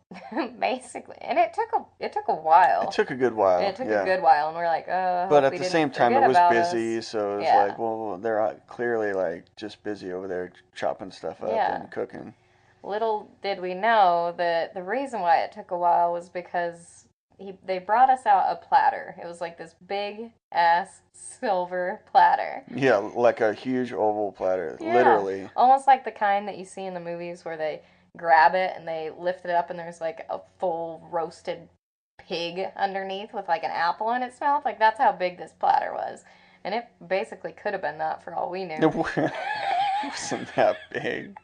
basically, and it took a while. It took a good while. A good while, and we're like, oh. But at the same time, it was busy, so it was like, well, they're clearly like just busy over there chopping stuff up and cooking. Little did we know that the reason why it took a while was because they brought us out a platter. It was like this big ass silver platter. Yeah, like a huge oval platter, Yeah, literally. almost like the kind that you see in the movies where they grab it and they lift it up and there's like a full roasted pig underneath with like an apple in its mouth. Like that's how big this platter was. And it basically could have been that for all we knew. It wasn't that big.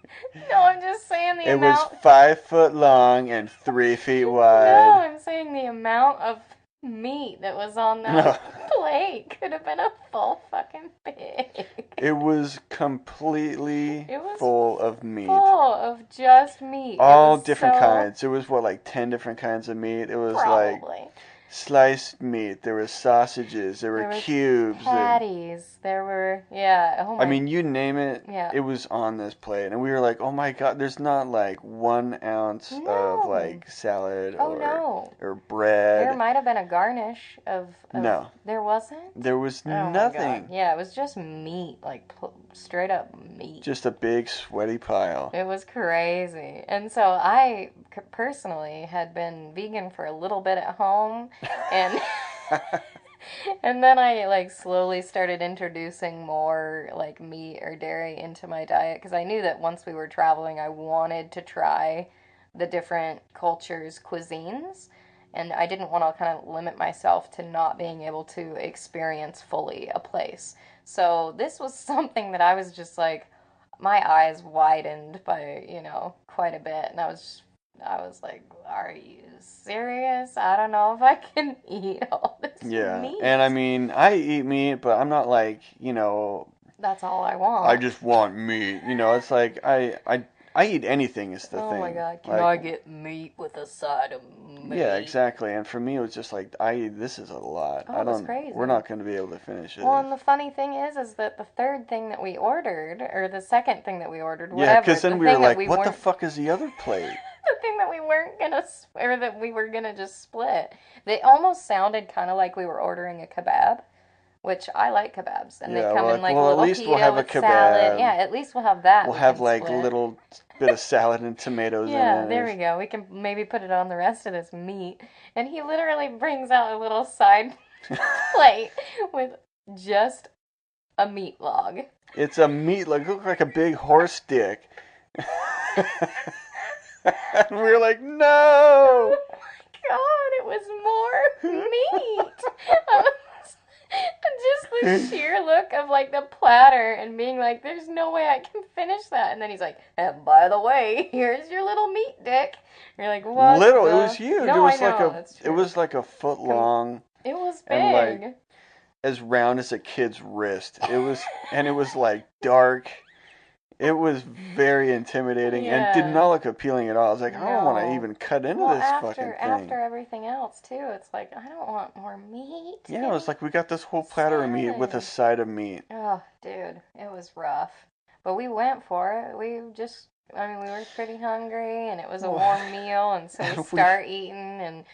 No, I'm just saying the It was amount. 5 foot long and 3 feet No, wide. I'm saying the amount of meat that was on that No, plate could have been a full fucking pig. it was completely It was full of meat. full of just meat. It All was different so kinds. It was what, like 10 different kinds of meat? It was like probably. sliced meat. There was sausages. There were There was cubes. patties. There were yeah. Oh I my mean, you name it, yeah. it was on this plate. And we were like, oh my God, there's not like 1 ounce of No. like salad Oh no. or There bread. might have been a garnish of No, there wasn't? there was Oh my god. nothing. Yeah, it was just meat, like straight up meat. Just a big sweaty pile. It was crazy. And so I personally had been vegan for a little bit at home and and then I like slowly started introducing more like meat or dairy into my diet because I knew that once we were traveling I wanted to try the different cultures' cuisines and I didn't want to kind of limit myself to not being able to experience fully a place. So this was something that I was just like my eyes widened by, quite a bit and I was like, are you serious? I don't know if I can eat all this Yeah, meat. and I mean, I eat meat, but I'm not like, That's all I I want. just want meat. It's like I eat anything is the Oh my thing. god, can Like, I get meat with a side of yeah, meat? exactly. And for me, it was just like, this is a lot. Oh, it was crazy. We're not going to be able to finish it. Well, and the funny thing is that the third thing that we ordered, or the second thing that we ordered, Yeah, whatever, because the then we were thing that like, we what the weren't, fuck is the other plate? the thing that we weren't gonna, or that we were gonna just split, they almost sounded kind of like we were ordering a kebab. Which I like kebabs, and they Yeah, come we're in like, like a well, at little least we'll pita have a with salad. kebab. Yeah, at least we'll have that We'll we have can like split. little bit of salad and tomatoes in Yeah, there we it. go. We can maybe put it on the rest of this meat. And he literally brings out a little side plate with just a meat log. It's a meat, like, look like a big horse dick. And we were like, no! God, it was more meat. Just the sheer look of like the platter and being like, there's no way I can finish that. And then he's like, and by the way, here's your little meat dick. And you're like, what? Little, it the? was huge. No, I know, that's It true. was like a foot long It was and like big. as round as a kid's wrist. And it was like dark. It was very intimidating and did Yeah. not look appealing at all. I was like, I don't want to No. even cut into Well, this fucking thing. after everything else too, it's like I don't want more meat. Yeah, it was like we got this whole platter of meat with a side of meat. Oh, dude, it was rough. But we went for it. I mean, we were pretty hungry, and it was a warm meal, and so we start eating, and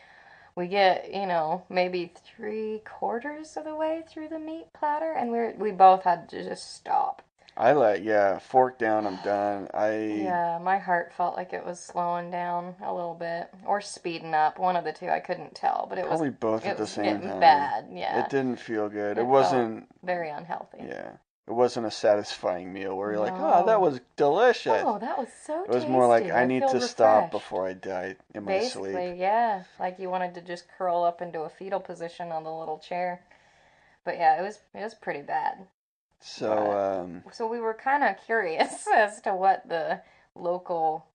we get, maybe 3/4 of the way through the meat platter, and we both had to just stop. Fork down, I'm done. Yeah, my heart felt like it was slowing down a little bit or speeding up. One of the two, I couldn't tell, but Probably both at the same getting time. bad. Yeah, It didn't feel good. it It wasn't very unhealthy. Yeah. It wasn't a satisfying meal where you're like, No. oh, that was delicious. Oh, that was so tasty. It was more like, I need to stop refreshed. before I die in my Basically, sleep. yeah. Like you wanted to just curl up into a fetal position on the little chair. But yeah, it was pretty bad. So, So we were kind of curious as to what the local,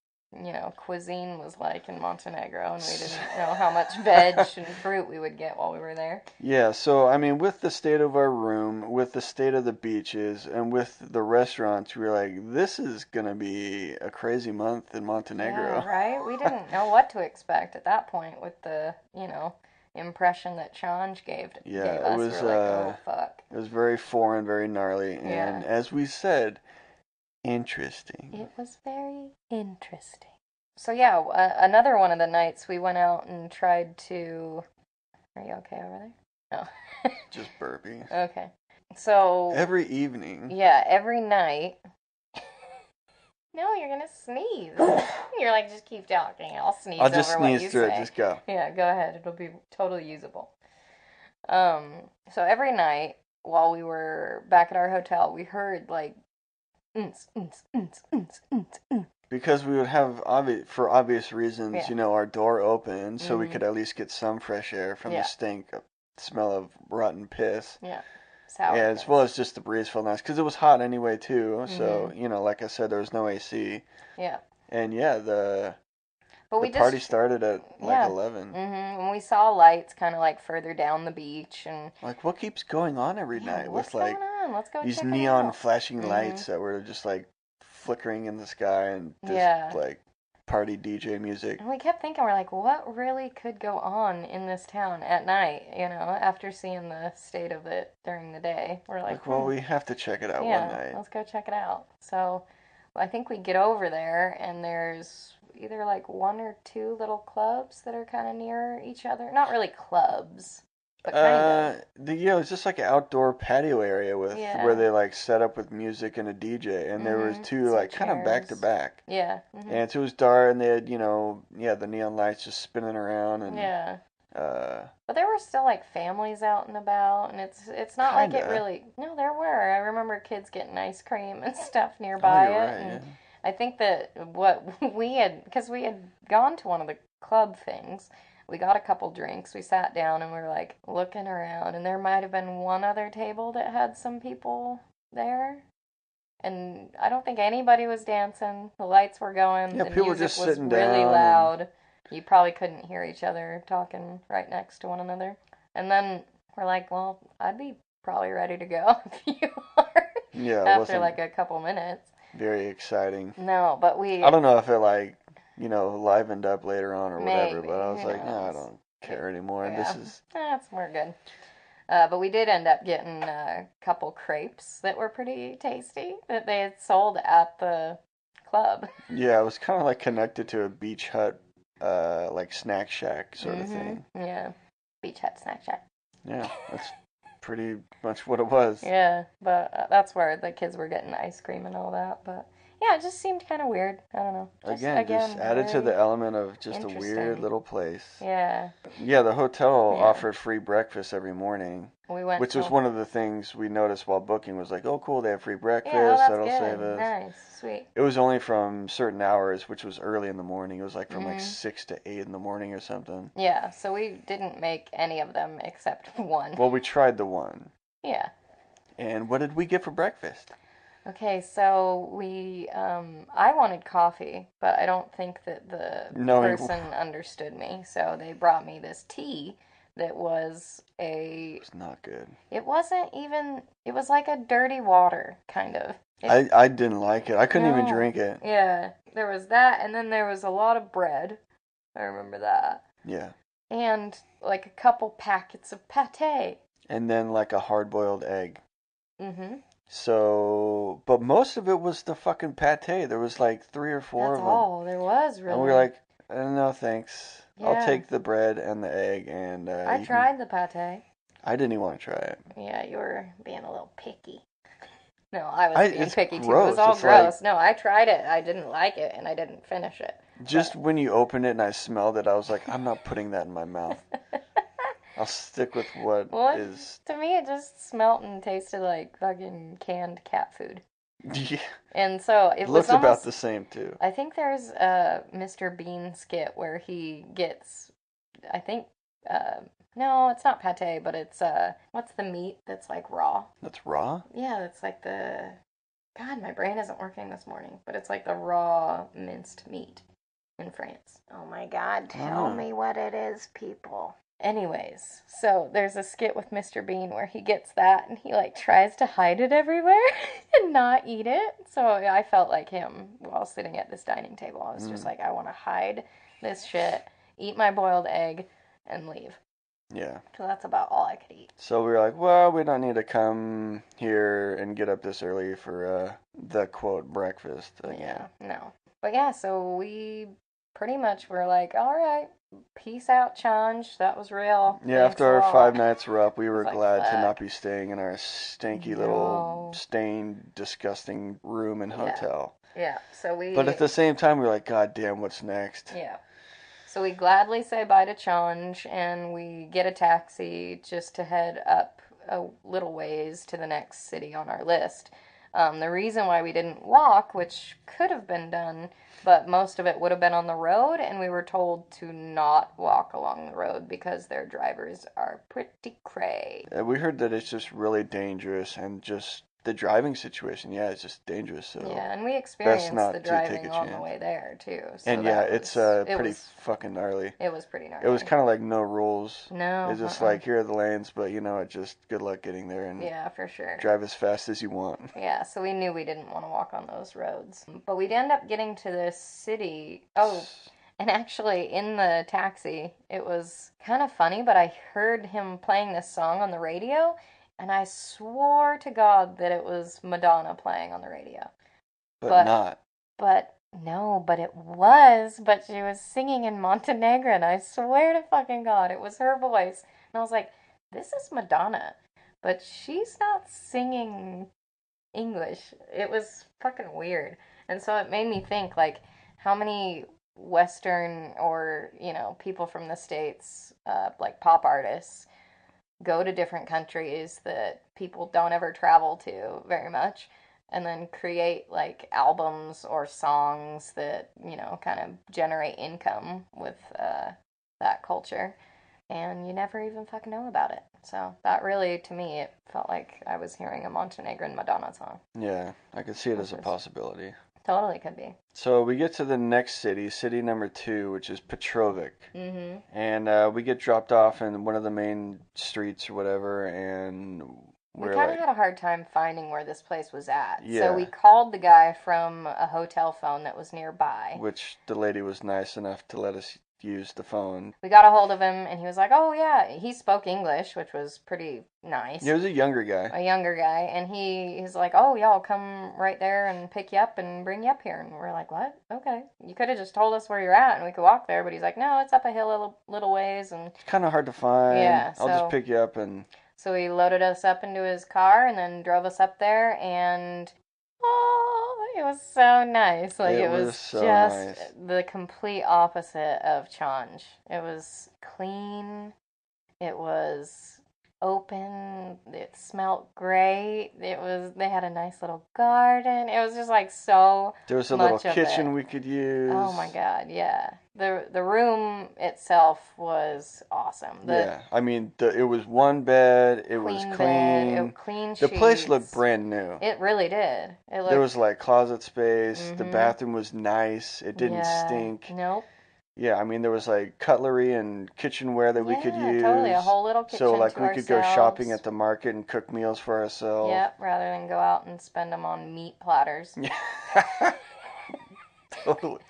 cuisine was like in Montenegro, and we didn't know how much veg and fruit we would get while we were there. yeah, so, I mean, with the state of our room, with the state of the beaches, and with the restaurants, we were like, this is going to be a crazy month in Montenegro. Yeah, right? We didn't know what to expect at that point with the, impression that Chanj gave us. It was, we were like, oh, fuck. It was very foreign, very gnarly, and Yeah. as we said, interesting. It was very interesting. So yeah, another one of the nights we went out and tried to. Are you okay over there? No. Just burpee. Okay. So Every evening. yeah, every night No, you're gonna sneeze. You're like, just keep talking. I'll sneeze I'll just over what sneeze you through it. say. Just go. Yeah, go ahead. It'll be totally usable. So every night while we were back at our hotel, we heard like, Because we would have, for obvious reasons, yeah, our door open so we mm-hmm, could at least get some fresh air from the yeah, smell of rotten piss. yeah, sour As well piss. as just the breeze felt nice. Because it was hot anyway, too. Mm-hmm. So, like I said, there was no AC. Yeah. And yeah, But the we party just, started at like yeah. 11. And we saw lights kind of like further down the beach, and Like, what keeps going on every yeah, night what's with going like on? Let's go these check it neon out. flashing Mm-hmm. lights that were just like flickering in the sky and this Yeah. like party DJ music? And we kept thinking, we're like, what really could go on in this town at night, after seeing the state of it during the day? We're like, Like, well, we have to check it out one yeah, night. let's go check it out. So I think we get over there, and there's either like one or two little clubs that are kind of near each other. Not really clubs, but kind of. It's just like an outdoor patio area with where Yeah. they like set up with music and a DJ, and there was two Some like kind of back to chairs. back. Yeah. And so it was dark, and they had, the neon lights just spinning around, and Yeah. uh, But there were still like families out and about, and it's not like it kinda. really. No, there were. I remember kids getting ice cream and stuff Oh, nearby you're it, right. and Yeah. I think that what because we had gone to one of the club things, we got a couple drinks, we sat down, and we were like looking around, and there might have been one other table that had some people there, and I don't think anybody was dancing. The lights were going, Yeah, the people were music just was sitting really down and loud. You probably couldn't hear each other talking right next to one another. And then we're like, well, I'd be probably ready to go if you are yeah, it after wasn't like a couple minutes. very exciting. No, but I don't know if it like, livened up later on or whatever, maybe, but I was who like, no, I knows? don't care anymore. This Yeah, is we're good. But we did end up getting a couple crepes that were pretty tasty that they had sold at the club. yeah, it was kind of like connected to a beach hut, like snack shack sort of Mm-hmm. thing. Yeah. Beach Hut Snack Shack. Yeah, that's pretty much what it was. Yeah, but that's where the kids were getting ice cream and all that. But yeah, it just seemed kind of weird. I don't know. Just added to the Very element of just a weird interesting. little place. Yeah, Yeah, the hotel yeah. offered free breakfast every morning, We went which was till. one of the things we noticed while booking was like, oh, cool, they have free Yeah, oh, breakfast. that's That'll save good. us. Nice, sweet. It was only from certain hours, which was early in the morning. It was like from like Mhm. 6 to 8 in the morning or something. Yeah, so we didn't make any of them except one. Well, we tried the one. Yeah. And what did we get for breakfast? Okay, so I wanted coffee, but I don't think that the Knowing person understood me. So they brought me this tea that was it's not good. it wasn't even, it was like a dirty water, kind of. I didn't like it. I couldn't even No. drink it. Yeah, there was that, and then there was a lot of bread. I remember that. Yeah. And like a couple packets of pate. And then like a hard-boiled egg. Mm-hmm. So, but most of it was the fucking pate. There was like 3 or 4 That's of them. all there was, really. And we were like, no thanks. I'll yeah. take the bread and the egg and I tried the pate. I didn't even want to try it. Yeah, you were being a little picky. No, I was being It's picky too. It gross. was all It's gross. like, No, I tried it. I didn't like it, and I didn't finish it. just when you opened it and I smelled it, I was like, I'm not putting that in my mouth. I'll stick with what Well, is. to me, it just smelt and tasted like fucking canned cat food. Yeah, And so it was looked about almost. the same too. I think there's a Mr. Bean skit where he gets. I think. No, it's not pate, but it's what's the meat that's like raw? That's raw? Yeah, that's like the. God, my brain isn't working this morning, but it's like the raw minced meat in France. Oh my God, tell me what it is, people. Anyways, so there's a skit with Mr. Bean where he gets that and he like tries to hide it everywhere and not eat it. So I felt like him while sitting at this dining table. I was just like, I want to hide this shit, eat my boiled egg, and leave. Yeah. So that's about all I could eat. So we were like, well, we don't need to come here and get up this early for the quote breakfast again. Yeah, no. But yeah, so we pretty much were like, all right, peace out, Change. That was real. Yeah, Thanks after a our lot. 5 nights were up, we were like, glad to fuck. not be staying in our stinky little, stained, disgusting room and hotel. Yeah. So But we at the same time, we were like, God damn, what's next? yeah. So we gladly say bye to Chanj and we get a taxi just to head up a little ways to the next city on our list. The reason why we didn't walk, which could have been done, but most of it would have been on the road, and we were told to not walk along the road because their drivers are pretty cray. We heard that it's just really dangerous and just the driving situation. Yeah, it's just dangerous. So Yeah, and we best experienced the not to take driving a on the chance. way there too. So And yeah, that it's was pretty fucking gnarly. it was pretty It was gnarly. kind of like no rules. No, It's just like here are the lanes, but it just good luck getting there and yeah, for sure. drive as fast as you want. Yeah, so we knew we didn't want to walk on those roads. But we'd end up getting to this city. Oh, and actually, in the taxi, it was kind of funny, but I heard him playing this song on the radio, and I swore to God that it was Madonna playing on the radio. But But, not. but, no, but it was. But she was singing in Montenegro, and I swear to fucking God, it was her voice. And I was like, this is Madonna, but she's not singing English. It was fucking weird. And so it made me think like how many Western or, people from the States, like pop artists, go to different countries that people don't ever travel to very much and then create like albums or songs that, kind of generate income with that culture. And you never even fucking know about it. So that really, to me, it felt like I was hearing a Montenegrin Madonna song. Yeah, I could see it as Which a was possibility. totally could be. So we get to the next city, city number 2, which is Petrovic. Mm-hmm. And we get dropped off in one of the main streets or whatever, and We we're kind of like, had a hard time finding where this place was at. yeah. So we called the guy from a hotel phone that was nearby. Which the lady was nice enough to let us use the phone. We got a hold of him, and he was like, oh, yeah. He spoke English, which was pretty nice. He was a younger guy. A younger guy. And he's like, oh, yeah, I'll come right there and pick you up and bring you up here. And we're like, what? Okay. You could have just told us where you're at, and we could walk there. But he's like, no, it's up a hill a little ways. And It's kind of hard to find. yeah, I'll just so pick you up and... So he loaded us up into his car and then drove us up there, and oh, it was so nice. Like It it was was so just nice. the complete opposite of Chanj. It was clean. It was open. It smelled great. They had a nice little garden. It was just like so There was a little much of kitchen it. we could use. Oh my God, yeah. The room itself was awesome. Yeah, I mean, it was one bed. It was Clean clean. bed, clean The place sheets. looked brand new. It really did. It looked. There was like closet space. The Mhm. bathroom was nice. It didn't Yeah. stink. Nope. Yeah, I mean, there was like cutlery and kitchenware that we could Yeah, use. totally. A whole little kitchen So like to we could go shopping ourselves. at the market and cook meals for ourselves. Yep, rather than go out and spend them on meat platters. Yeah. Totally.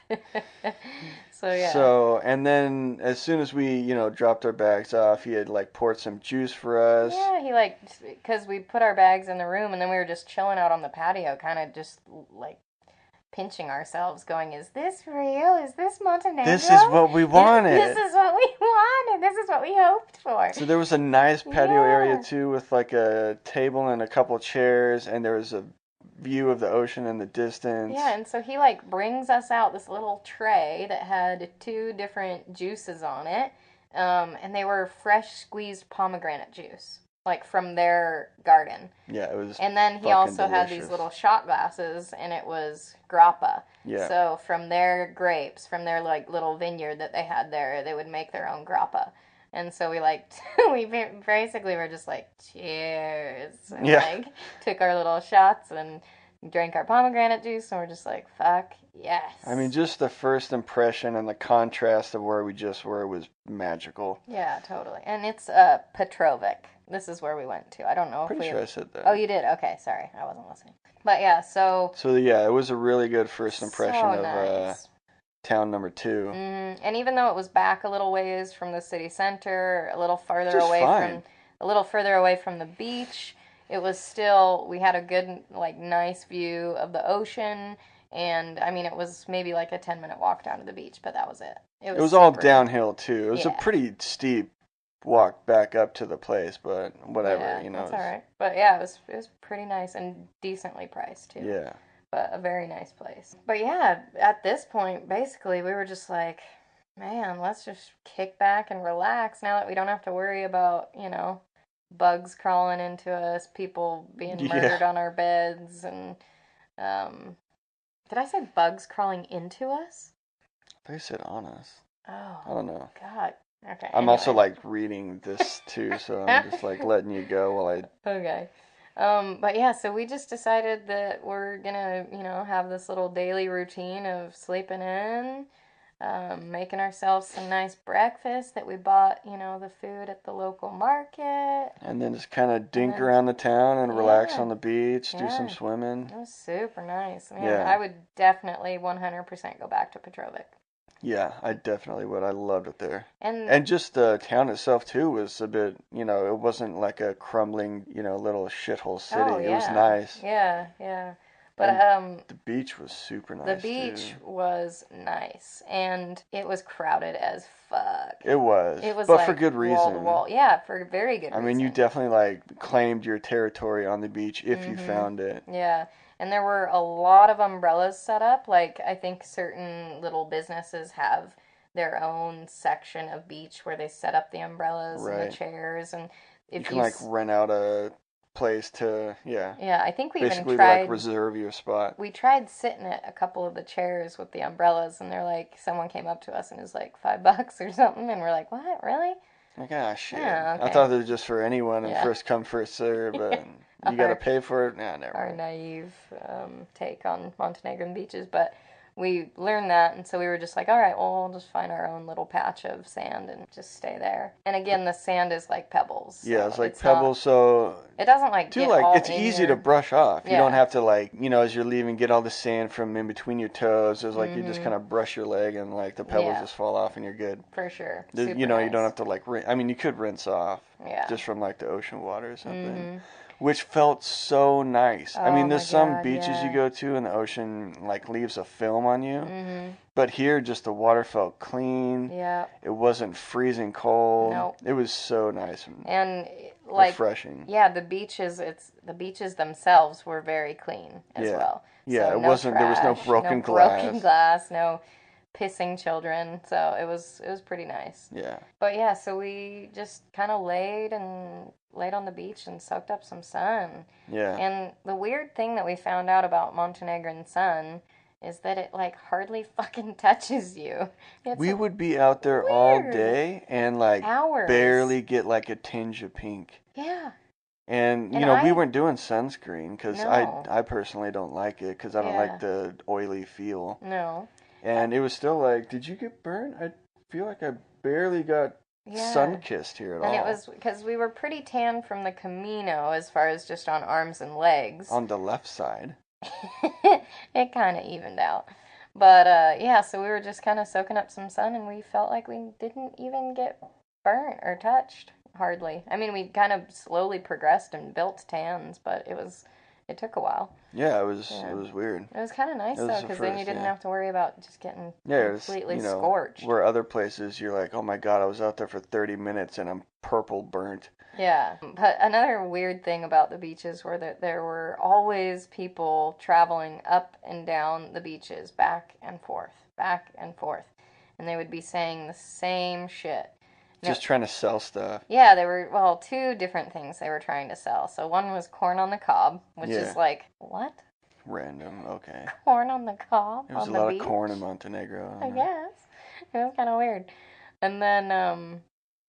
So yeah. So, and then as soon as we, dropped our bags off, he had like poured some juice for us. Yeah, he like, because we put our bags in the room and then we were just chilling out on the patio, kind of just like pinching ourselves, going, "Is this real? Is this Montenegro? This is what we wanted." This is what we wanted. This is what we hoped for." So there was a nice patio area Yeah. too with like a table and a couple chairs, and there was a view of the ocean in the distance. Yeah, and so he like brings us out this little tray that had 2 different juices on it, and they were fresh squeezed pomegranate juice, like from their garden. Yeah, it was. And then he fucking also had delicious. these little shot glasses, and it was grappa. Yeah. So from their grapes, from their like little vineyard that they had there, they would make their own grappa. And so we we basically were just like, cheers. And Yeah. like took our little shots and drank our pomegranate juice, and we're just like, fuck yes. I mean, just the first impression and the contrast of where we just were was magical. Yeah, totally. And it's Petrovic. This is where we went to. I don't know if Pretty we. sure I said that. Oh, you did? Okay, sorry. I wasn't listening. But yeah, so. So yeah, it was a really good first impression So of nice. town number 2. And even though it was back a little ways from the city center, a little farther Just away fine. from the beach, it was still, we had a good like nice view of the ocean, and I mean it was maybe like a 10-minute walk down to the beach, but that was it. It was all super- downhill too. It was Yeah. a pretty steep walk back up to the place, but whatever, Yeah, you know. that's all right. But yeah, it was pretty nice and decently priced too. Yeah. but a very nice place. But yeah, at this point, basically, we were just like, man, let's just kick back and relax now that we don't have to worry about, bugs crawling into us, people being Yeah. murdered on our beds, and um, did I say bugs crawling into us? They said on us. I Oh, don't know. God. Okay, I'm also anyway. like reading this too, so I'm just like letting you go while I. Okay. But yeah, so we just decided that we're gonna, have this little daily routine of sleeping in, making ourselves some nice breakfast that we bought, the food at the local market. And then just kind of And dink then, around the town and relax yeah, on the beach, do some yeah, swimming. it was super nice. Man, Yeah. I would definitely 100% go back to Petrovic. Yeah, I definitely would. I loved it there. And, And just the town itself too was a bit, it wasn't like a crumbling, little shithole oh, city. It was yeah, nice. yeah, yeah. But, And the beach was super the nice beach too. was nice, and it was crowded as fuck. It was, It was but for like good wall to reason. wall. Yeah, for very good I mean, you reason. definitely like claimed your territory on the beach if you Mhm. found it. Yeah. And there were a lot of umbrellas set up. Like I think certain little businesses have their own section of beach where they set up the umbrellas and the Right. chairs and You if can you like rent out a place to, yeah, yeah, I think we even basically like tried reserve your spot. we tried sitting at a couple of the chairs with the umbrellas and they're like someone came up to us and it was like $5 or something and we're like, "What? Really?" Like, ah, shit. Oh, I okay. thought they were just for anyone and Yeah. first come, first serve, but you gotta Our pay for it? Nah, never our mind. naive take on Montenegrin beaches, but we learned that, and so we were just like, all right, well, we'll just find our own little patch of sand and just stay there. And again, the sand is like pebbles, Yeah, so it's like pebbles, so it doesn't like too get like all it's in easy to your, brush off. You don't yeah, have to like, as you're leaving, get all the sand from in between your toes. It's like you just mm-hmm, kind of brush your leg and like the pebbles yeah, just fall off and you're good. for sure, You super know, you don't nice, have to like I mean, you could rinse off yeah, just from like the ocean water or something, mm-hmm, which felt so nice. I oh mean, there's my some God, beaches you yeah, go to and the ocean like leaves a film on you, mm-hmm, but here just the water felt clean. yeah, It wasn't freezing cold. nope. It was so nice and And like, refreshing. yeah, the beaches themselves were very clean as Yeah. well. Yeah, So it no wasn't there was no trash, no broken broken glass. glass, no pissing children. So it was pretty nice. Yeah. But yeah, so we just kind of laid on the beach and soaked up some sun. Yeah. And the weird thing that we found out about Montenegrin sun is that it like hardly fucking touches you. It's We would be out there all weird. day and like Hours. barely get like a tinge of pink. Yeah. And And we I weren't doing sunscreen because no. I personally don't like it because I don't like Yeah. the oily feel. No. And it was still like, did you get burnt? I feel like I barely got Yeah. sun kissed here at And it all. was because we were pretty tan from the Camino as far as just on arms and legs. On the left side. It kind of evened out. But yeah, so we were just kind of soaking up some sun and we felt like we didn't even get burnt or touched hardly. I mean, we kind of slowly progressed and built tans, but it took a while. Yeah, it Yeah. was weird. It was kind of nice It though was the because then you first, didn't yeah. have to worry about just getting Yeah, it was, completely scorched. where other places you're like, oh my God, I was out there for 30 minutes and I'm purple burnt. Yeah, but another weird thing about the beaches were that there were always people traveling up and down the beaches, back and forth, back and forth. And they would be saying the same shit. Just trying to sell stuff. Yeah, there were, well, two different things they were trying to sell. So one was corn on the cob, which Yeah. is like, what? Random, okay. Corn on the cob There was on a the lot beach? of corn in Montenegro. I guess. It was kind of weird. And then,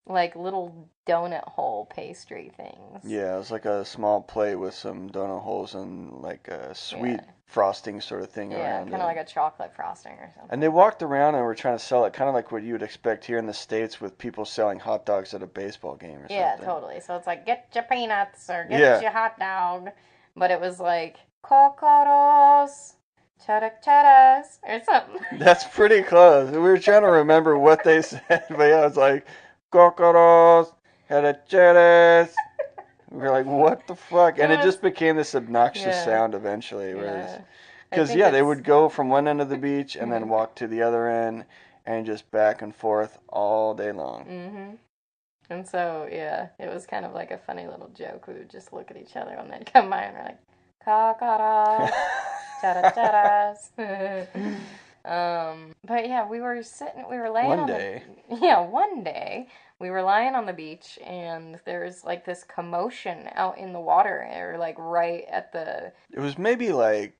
like little donut hole pastry things. Yeah, it was like a small plate with some donut holes and like a sweet Yeah. frosting sort of thing Yeah, around kind it. of like a chocolate frosting or something. And they walked around and were trying to sell it, kind of like what you would expect here in the States with people selling hot dogs at a baseball game or Yeah, something. totally. So it's like, get your peanuts or get Yeah. your hot dog. But it was like, kokoros, charas or something. That's pretty close. We were trying to remember what they said, but yeah, it's like, cocoros, haracheres. We were like, what the fuck? And it just became this obnoxious Yeah. sound eventually. Yeah. Because, yeah, they would go from one end of the beach and then walk to the other end and just back and forth all day long. Mm-hmm. And so, yeah, it was kind of like a funny little joke. We would just look at each other and they'd come by and we're like, kokoros, Chara-charas. But yeah, we were laying One on the, day. yeah, one day we were lying on the beach and there's like this commotion out in the water, or like right at the, It was maybe like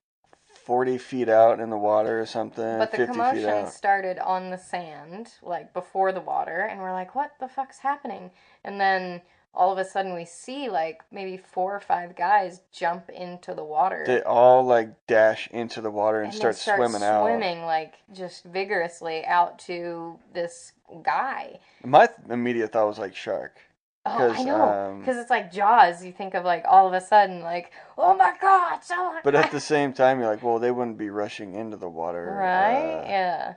40 feet out in the water or something, but the 50 feet commotion out. started on the sand, like before the water, and we're like, what the fuck's happening? And then all of a sudden we see like maybe 4 or 5 guys jump into the They water all like dash into the water and and they start start swimming out. swimming like just vigorously out to this guy. My immediate thought was like shark. Oh, I Because, know, because it's like Jaws. You think of like all of a sudden, like, oh my God, oh but my at God. the same time, you're like, well, they wouldn't be rushing into the water. Right? Yeah.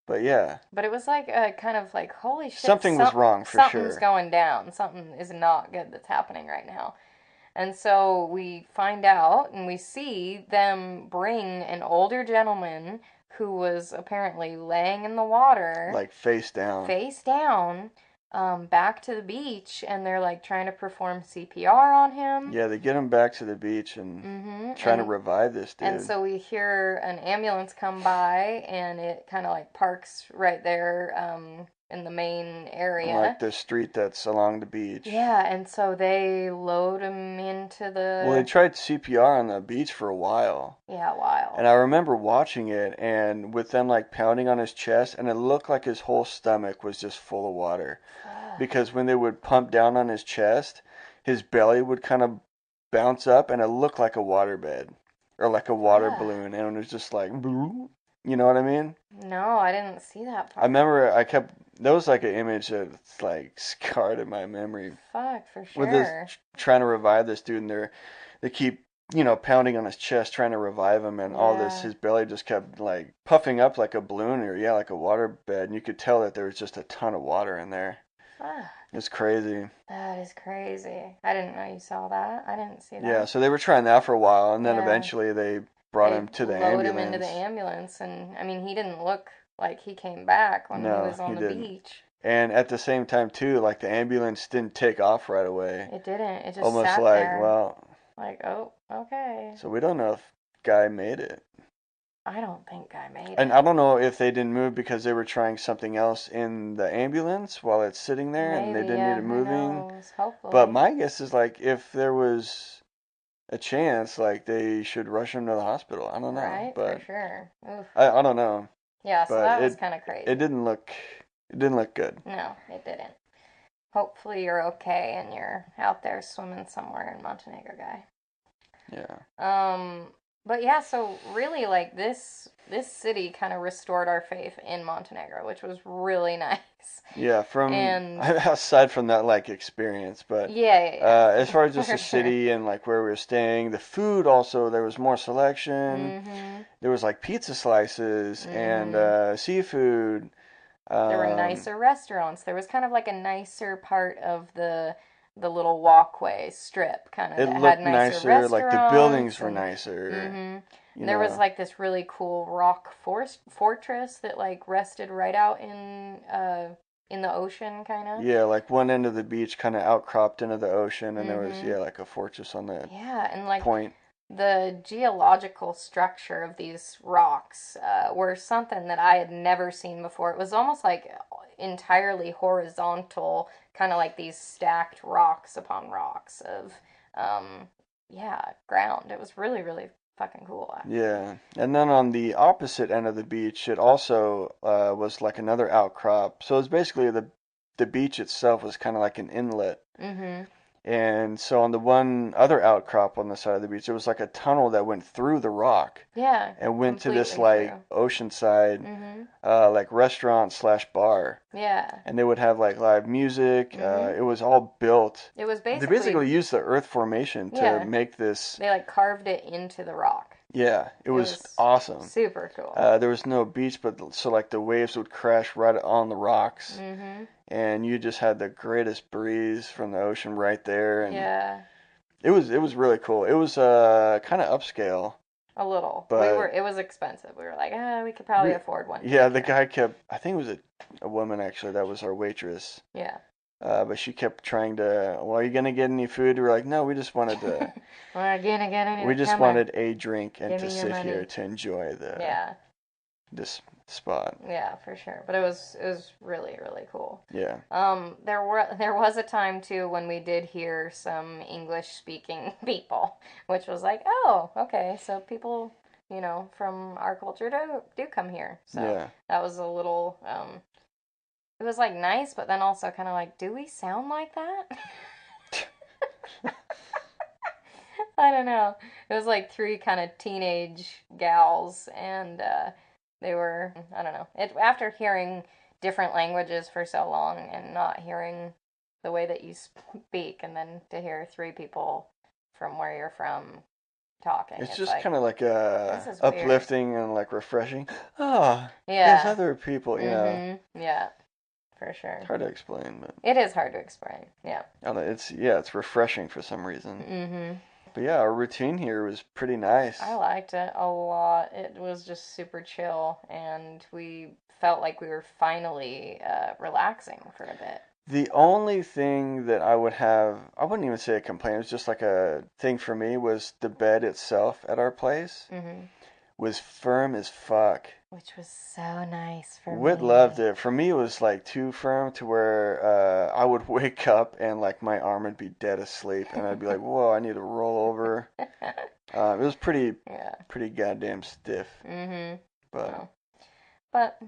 But yeah, But it was like a kind of like, holy shit, something was wrong for something's sure. going down. Something is not good that's happening right now. And so we find out and we see them bring an older gentleman who was apparently laying in the water, Like face down. face down, back to the beach, and they're like trying to perform CPR on him. Yeah, they get him back to the beach and Mm-hmm. trying to revive this And dude. so we hear an ambulance come by, and it kind of like parks right there, in the main On area. like the street that's along the beach. Yeah, and so they load him into Well, they the, tried CPR on the beach for a while. yeah, And while. I remember watching it and with them like pounding on his chest, and it looked like his whole stomach was just full of water. Because when they would pump down on his chest, his belly would kind of bounce up and it looked like a waterbed or like a water Fuck. balloon. And it was just like, you know what I mean? No, I didn't see that I part. remember that was like an image that's like scarred in my memory Fuck, for with this sure. trying to revive this dude, and they keep pounding on his chest trying to revive him, and all this Yeah. his belly just kept like puffing up like a balloon, or yeah, like a water bed, and you could tell that there was just a ton of water in there. Fuck. It's crazy. That is crazy. I didn't know you saw that. I didn't see Yeah, that. so they were trying that for a while, and then Yeah. eventually they brought They him to the load him into the ambulance. ambulance, and I mean, he didn't look like he came back when he No, was he on the didn't. beach. And at the same time too, like the ambulance didn't take off right away. It didn't. It just Almost sat like, there. well, Like, oh, okay. so we don't know if guy made it. I don't think I made And it. I don't know if they didn't move because they were trying something else in the ambulance while it's sitting there and they Maybe, didn't need yeah, it who moving. knows? But Hopefully. my guess is like if there was a chance, like they should rush him to the hospital. I don't know, Right, for but sure. Oof. I don't know. Yeah, so But that was it kind of it crazy. didn't look it didn't look good. No, it didn't. Hopefully you're okay and you're out there swimming somewhere in Montenegro, guy. Yeah. But yeah, so really like this city kind of restored our faith in Montenegro, which was really nice. Yeah, from And aside from that like experience, but yeah, yeah, as far as yeah, just the for sure. city and like where we were staying, the food also there was more selection. Mhm. There was like pizza slices and Mhm. seafood. There were Um, nicer restaurants. There was kind of like a nicer part of the little walkway strip kind of it that had looked nicer nicer, like the buildings restaurants were and nicer, mhm. you And there was know. like this really cool rock fortress that like rested right out in the ocean kind of. Yeah, like one end of the beach kind of outcropped into the ocean, and there was Mhm. yeah like a fortress on that Yeah, and like point. the geological structure of these rocks were something that I had never seen before. It was almost like entirely horizontal, kind of like these stacked rocks upon rocks of, um, yeah, ground. It was really, really fucking cool, actually. Yeah, and then on the opposite end of the beach, it also was like another outcrop. So it's basically the beach itself was kind of like an inlet. Mm-hmm. And so on the one other outcrop on the side of the beach, there was like a tunnel that went through the rock Yeah, and went to this completely like true. oceanside Mm-hmm. like restaurant slash bar. Yeah. And they would have like live music. Mm-hmm. It was all built. It was They basically basically, used the earth formation to yeah, make this. they like carved it into the rock. Yeah, it It was was awesome. super cool. There was no beach, but so like the waves would crash right on the rocks, Mm-hmm. and you just had the greatest breeze from the ocean right there, and Yeah. it was really cool. It was kind of upscale, A little. but It was expensive. We were like, we could probably we, afford one yeah, drink the here. guy kept. I think it was a woman actually that was our waitress. Yeah. But she kept trying to, well, are you gonna get any food? We were like, no, we just wanted to, We're gonna get we any. just Come on, wanted a drink and give to me your sit here money. to enjoy Yeah, this spot. yeah, for sure. But it was really really cool. Yeah. There was a time too when we did hear some English speaking people, which was like, oh, okay, so people, from our culture do come here. So Yeah. that was a little, it was like nice, but then also kind of like, do we sound like that? I don't know. It was like three kind of teenage gals, and they were, I don't know. After hearing different languages for so long and not hearing the way that you speak, and then to hear three people from where you're from talking, It's it's just like, kind of like this is weird. uplifting and like refreshing. Ah, there's Yeah. other people, Yeah, for sure. It's hard to explain, but It is hard to explain. Yeah. I don't know, it's refreshing for some reason. Mm-hmm. But yeah, our routine here was pretty nice. I liked it a lot. It was just super chill, and we felt like we were finally relaxing for a bit. The only thing that I would have, I wouldn't even say a complaint, it was just like a thing for me, was the bed itself at our place Mm-hmm. was firm as fuck. Which was so nice for Whit me. loved it. For me, it was like too firm to where I would wake up and like my arm would be dead asleep, and I'd be like, "Whoa, I need to roll over." It was Yeah. pretty goddamn stiff. Mm-hmm. But Well, but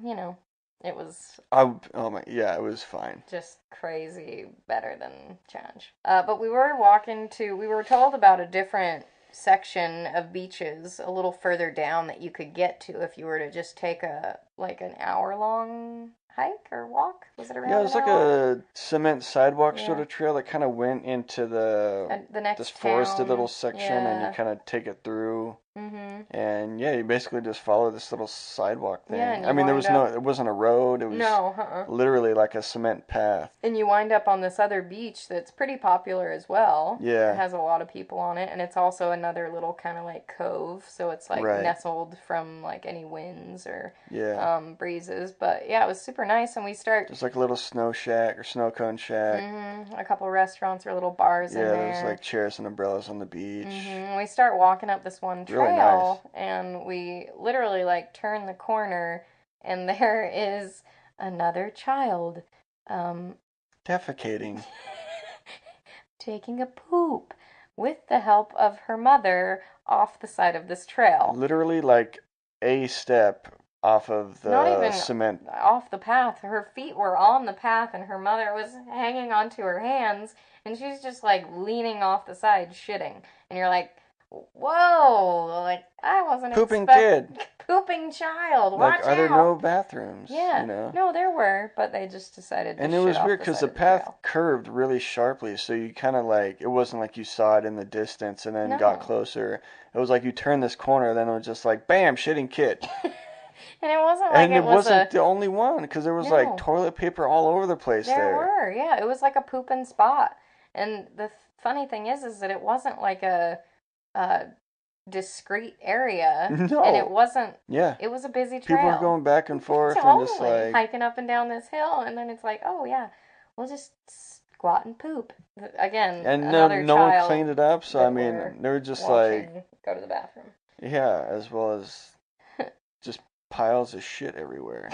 it was oh my, yeah, it was fine. just crazy better than challenge. But we were told about a different section of beaches a little further down that you could get to if you were to just take an hour long hike or walk. Was it Yeah, it around was an like hour? a cement sidewalk sort Yeah. of trail that kind of went into The this next forested little town. section, and you Yeah. kind of take it through. Mm-hmm. And yeah, you basically just follow this little sidewalk Yeah, thing. and I you mean, wind up it wasn't a road. It was no, uh-uh. literally like a cement path. And you wind up on this other beach that's pretty popular as well. It Yeah, has a lot of people on it, and it's also another little kind of like cove, so it's like right. nestled from like any winds or Yeah. breezes. But yeah, it was super nice, and we start There's like a little snow shack or snow cone shack. a couple restaurants or little bars in Yeah, there's there. like chairs and umbrellas on the beach. We start walking up this one Really nice. trail, and we literally like turn the corner, and there is another child. Um, Defecating. taking a poop with the help of her mother off the side of this trail. Literally like a step off of Not the even cement. off the path. Her feet were on the path, and her mother was hanging onto her hands, and she's just like leaning off the side, shitting. And you're like, whoa, like I wasn't Pooping expecting kid. pooping child. Like, Watch are there out. no bathrooms? Yeah. You know? No, there were, but they just decided to And it shit was off weird the because side the of the path trail. curved really sharply, so you kind of like, it wasn't like you saw it in the distance and then got No. closer. It was like you turned this corner, then it was just like, bam, shitting kid. And it wasn't like And it it was wasn't the only one because there was like no. toilet paper all over the place There there. were, yeah. It was like a pooping spot. And the funny thing is that it wasn't like a discrete area, No. and it wasn't. Yeah. It was a busy trail. People were going back and forth and just Totally like, hiking up and down this hill, and then it's like, oh yeah, we'll just squat and poop again. and Another no one child cleaned it up, so I that mean, we're they were just watching like, go to the bathroom. yeah, as well as just piles of shit everywhere.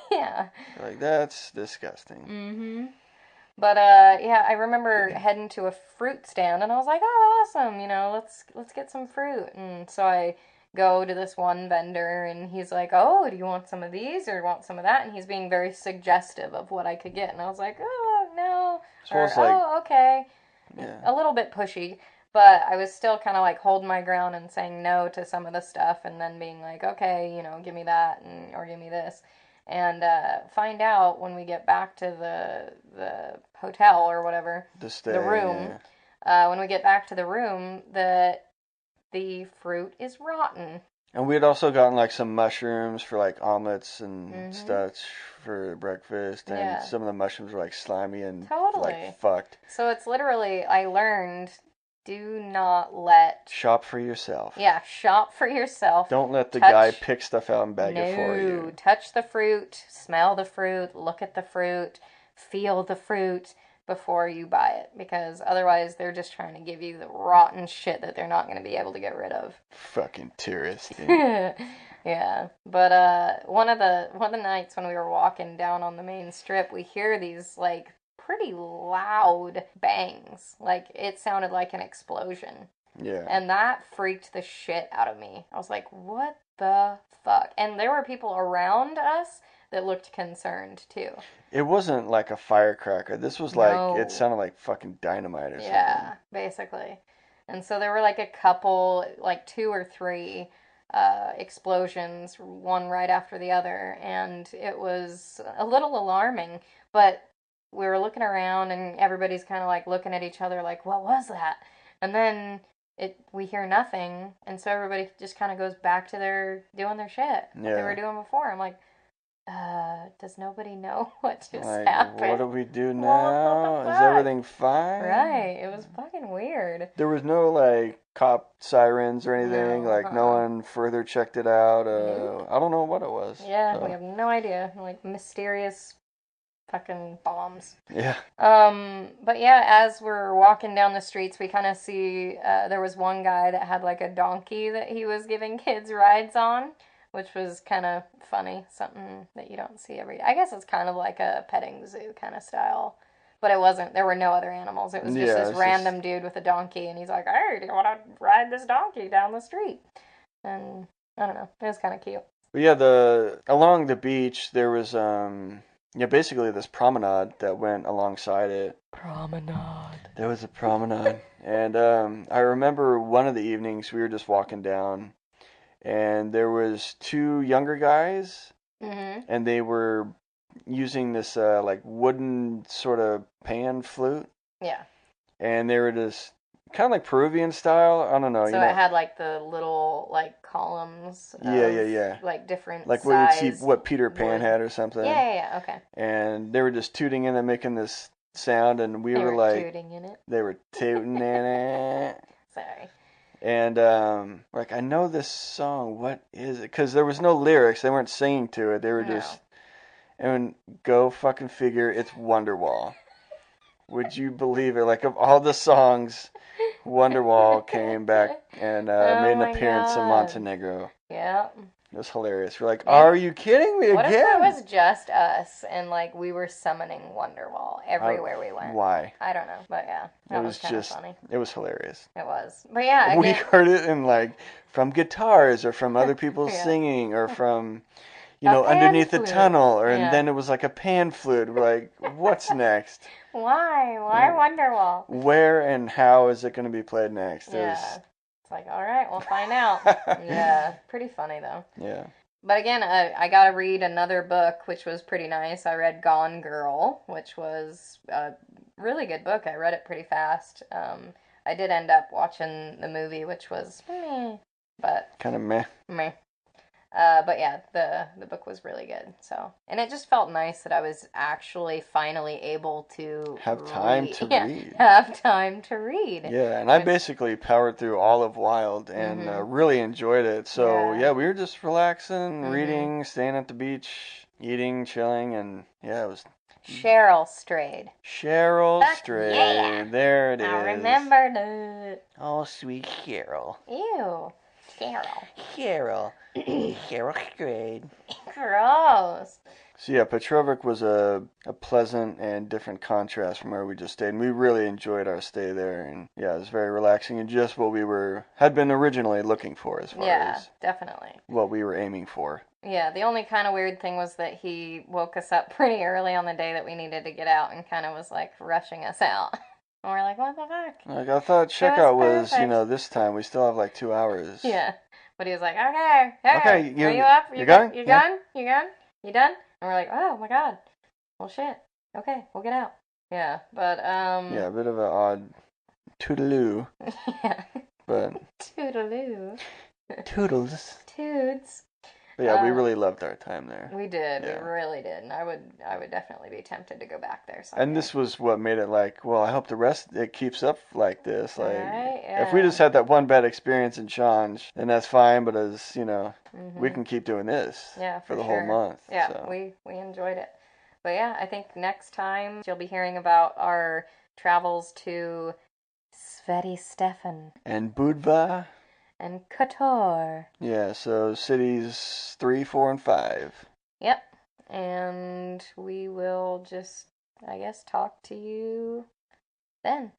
Yeah. Like, that's disgusting. Mm-hmm. But yeah, I remember heading to a fruit stand, and I was like, "Oh, awesome! Let's get some fruit." And so I go to this one vendor, and he's like, "Oh, do you want some of these or want some of that?" And he's being very suggestive of what I could get, and I was like, "Oh, no," So or it's like, "Oh, okay," yeah. a little bit pushy. But I was still kind of like holding my ground and saying no to some of the stuff, and then being like, "Okay, give me that, or give me this." And find out when we get back to the hotel or whatever, the room. Yeah. When we get back to the room, that the fruit is rotten. And we had also gotten like some mushrooms for like omelets and Mm-hmm. stuff for breakfast, and Yeah. some of the mushrooms were like slimy and Totally. like fucked. So it's literally, I learned, do not let. Shop for yourself. Yeah, shop for yourself. Don't let the guy pick stuff out and bag it for you. No, touch the fruit, smell the fruit, look at the fruit, feel the fruit. before you buy it, because otherwise they're just trying to give you the rotten shit that they're not going to be able to get rid of. Fucking tourist. Yeah, but one of the nights when we were walking down on the main strip, we hear these like pretty loud bangs. Like it sounded like an explosion. Yeah. And that freaked the shit out of me. I was like, what the fuck? And there were people around us that looked concerned too. It wasn't like a firecracker. This was like, it No. sounded like fucking dynamite or Yeah, basically. And so there were like a couple, like two or three explosions, one right after the other, and it was a little alarming. But we were looking around, and everybody's kind of like looking at each other, like, "What was that?" And then we hear nothing, and so everybody just kind of goes back to their doing their shit that they were doing before. I'm like, does nobody know what just Like, happened? what do we do What now? the Is fuck? everything fine? Right. It was fucking weird. There was no like cop sirens or anything. No, Like no one further checked it out. Nope. I don't know what it was. Yeah, So, we have no idea. Like mysterious fucking bombs. yeah. But yeah, as we're walking down the streets, we kind of see there was one guy that had like a donkey that he was giving kids rides on, which was kind of funny. Something that you don't see every. I guess it's kind of like a petting zoo kind of style. But it wasn't. There were no other animals. It was just this random dude with a donkey, and he's like, "Hey, do you want to ride this donkey down the street?" And I don't know. It was kind of cute. But yeah, along the beach there was basically this promenade that went alongside it. Promenade. There was a promenade, and I remember one of the evenings we were just walking down, and there was two younger guys, and they were using this like wooden sort of pan flute. Yeah. And they were just kind of like Peruvian style. I don't know. So it had like the little like columns. Yeah. Like different like size what you'd see what Peter Pan had or something. Yeah. Okay. And they were just tooting in and making this sound, and we They were were like, tooting in it. they were tooting in it. Sorry. And like, I know this song. What is it? Because there was no lyrics. They weren't singing to it. They were just. And go fucking figure, it's Wonderwall. Would you believe it? Like, of all the songs, Wonderwall came back and made an appearance in Montenegro. Yeah. It was hilarious. We're like, are you kidding me again? What if it was just us and like we were summoning Wonderwall everywhere we went? Why? I don't know, but yeah, that was kind of funny. It was hilarious. It was, but yeah, again, we heard it in like from guitars or from other people singing or from. Underneath the tunnel, and then it was like a pan flute. We're like, what's next? Why? Why Wonderwall? Where and how is it going to be played next? Yeah. It's like, all right, we'll find out. Yeah, pretty funny though. Yeah. But again, I got to read another book, which was pretty nice. I read Gone Girl, which was a really good book. I read it pretty fast. I did end up watching the movie, which was meh, but kind of meh. Meh. But yeah, the book was really good. So, and it just felt nice that I was actually finally able to have time to read. Have time to read. Yeah, and I basically powered through all of Wild and really enjoyed it. So yeah, we were just relaxing, reading, staying at the beach, eating, chilling, and yeah, it was. Cheryl Strayed. Cheryl Strayed. Yeah. There it is. I remembered it. Oh, sweet Cheryl. Ew. Cheryl. Cheryl Strayed. Gross. So yeah, Petrovic was a pleasant and different contrast from where we just stayed, and we really enjoyed our stay there. And yeah, it was very relaxing and just what we had been originally looking for as far as definitely what we were aiming for. Yeah, the only kind of weird thing was that he woke us up pretty early on the day that we needed to get out and kind of was like rushing us out. And we're like, what the fuck? Like, I thought checkout was this time. We still have like 2 hours. Yeah. But he was like, okay, are you up? You going? You done? You done? You done? And we're like, oh my god. Well, shit. Okay, we'll get out. Yeah, but, yeah, a bit of an odd toodaloo. Yeah. But. Toodaloo. Toodles. Toods. But yeah, we really loved our time there. We did. Yeah. We really did. And I would definitely be tempted to go back there someday. And this was what made it like, well, I hope the rest it keeps up like this. Like, right? Yeah. If we just had that one bad experience in Chanj, then that's fine. But as we can keep doing this for the whole month. Yeah, so. we enjoyed it. But yeah, I think next time you'll be hearing about our travels to Sveti Stefan And Budva. and Kotor. Yeah, so cities 3, 4, and 5. Yep. And we will just, I guess, talk to you then.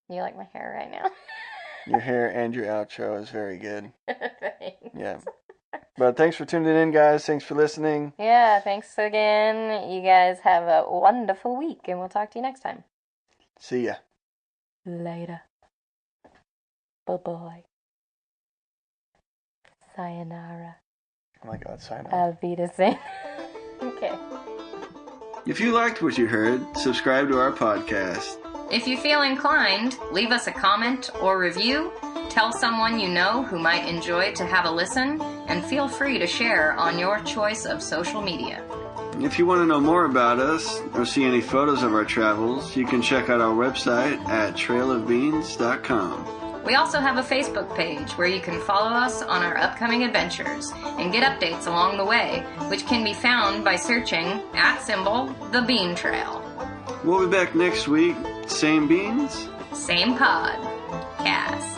You like my hair right now? Your hair and your outro is very good. Thanks. Yeah. But thanks for tuning in, guys. Thanks for listening. Yeah, thanks again. You guys have a wonderful week, and we'll talk to you next time. See ya. Later. Bye-bye. Sayonara. Oh my God, sign off. Auf Wiedersehen. Okay. If you liked what you heard, subscribe to our podcast. If you feel inclined, leave us a comment or review, tell someone you know who might enjoy to have a listen, and feel free to share on your choice of social media. If you want to know more about us or see any photos of our travels, you can check out our website at trailofbeans.com. We also have a Facebook page where you can follow us on our upcoming adventures and get updates along the way, which can be found by searching @The Bean Trail. We'll be back next week. Same beans? Same pod. Cast.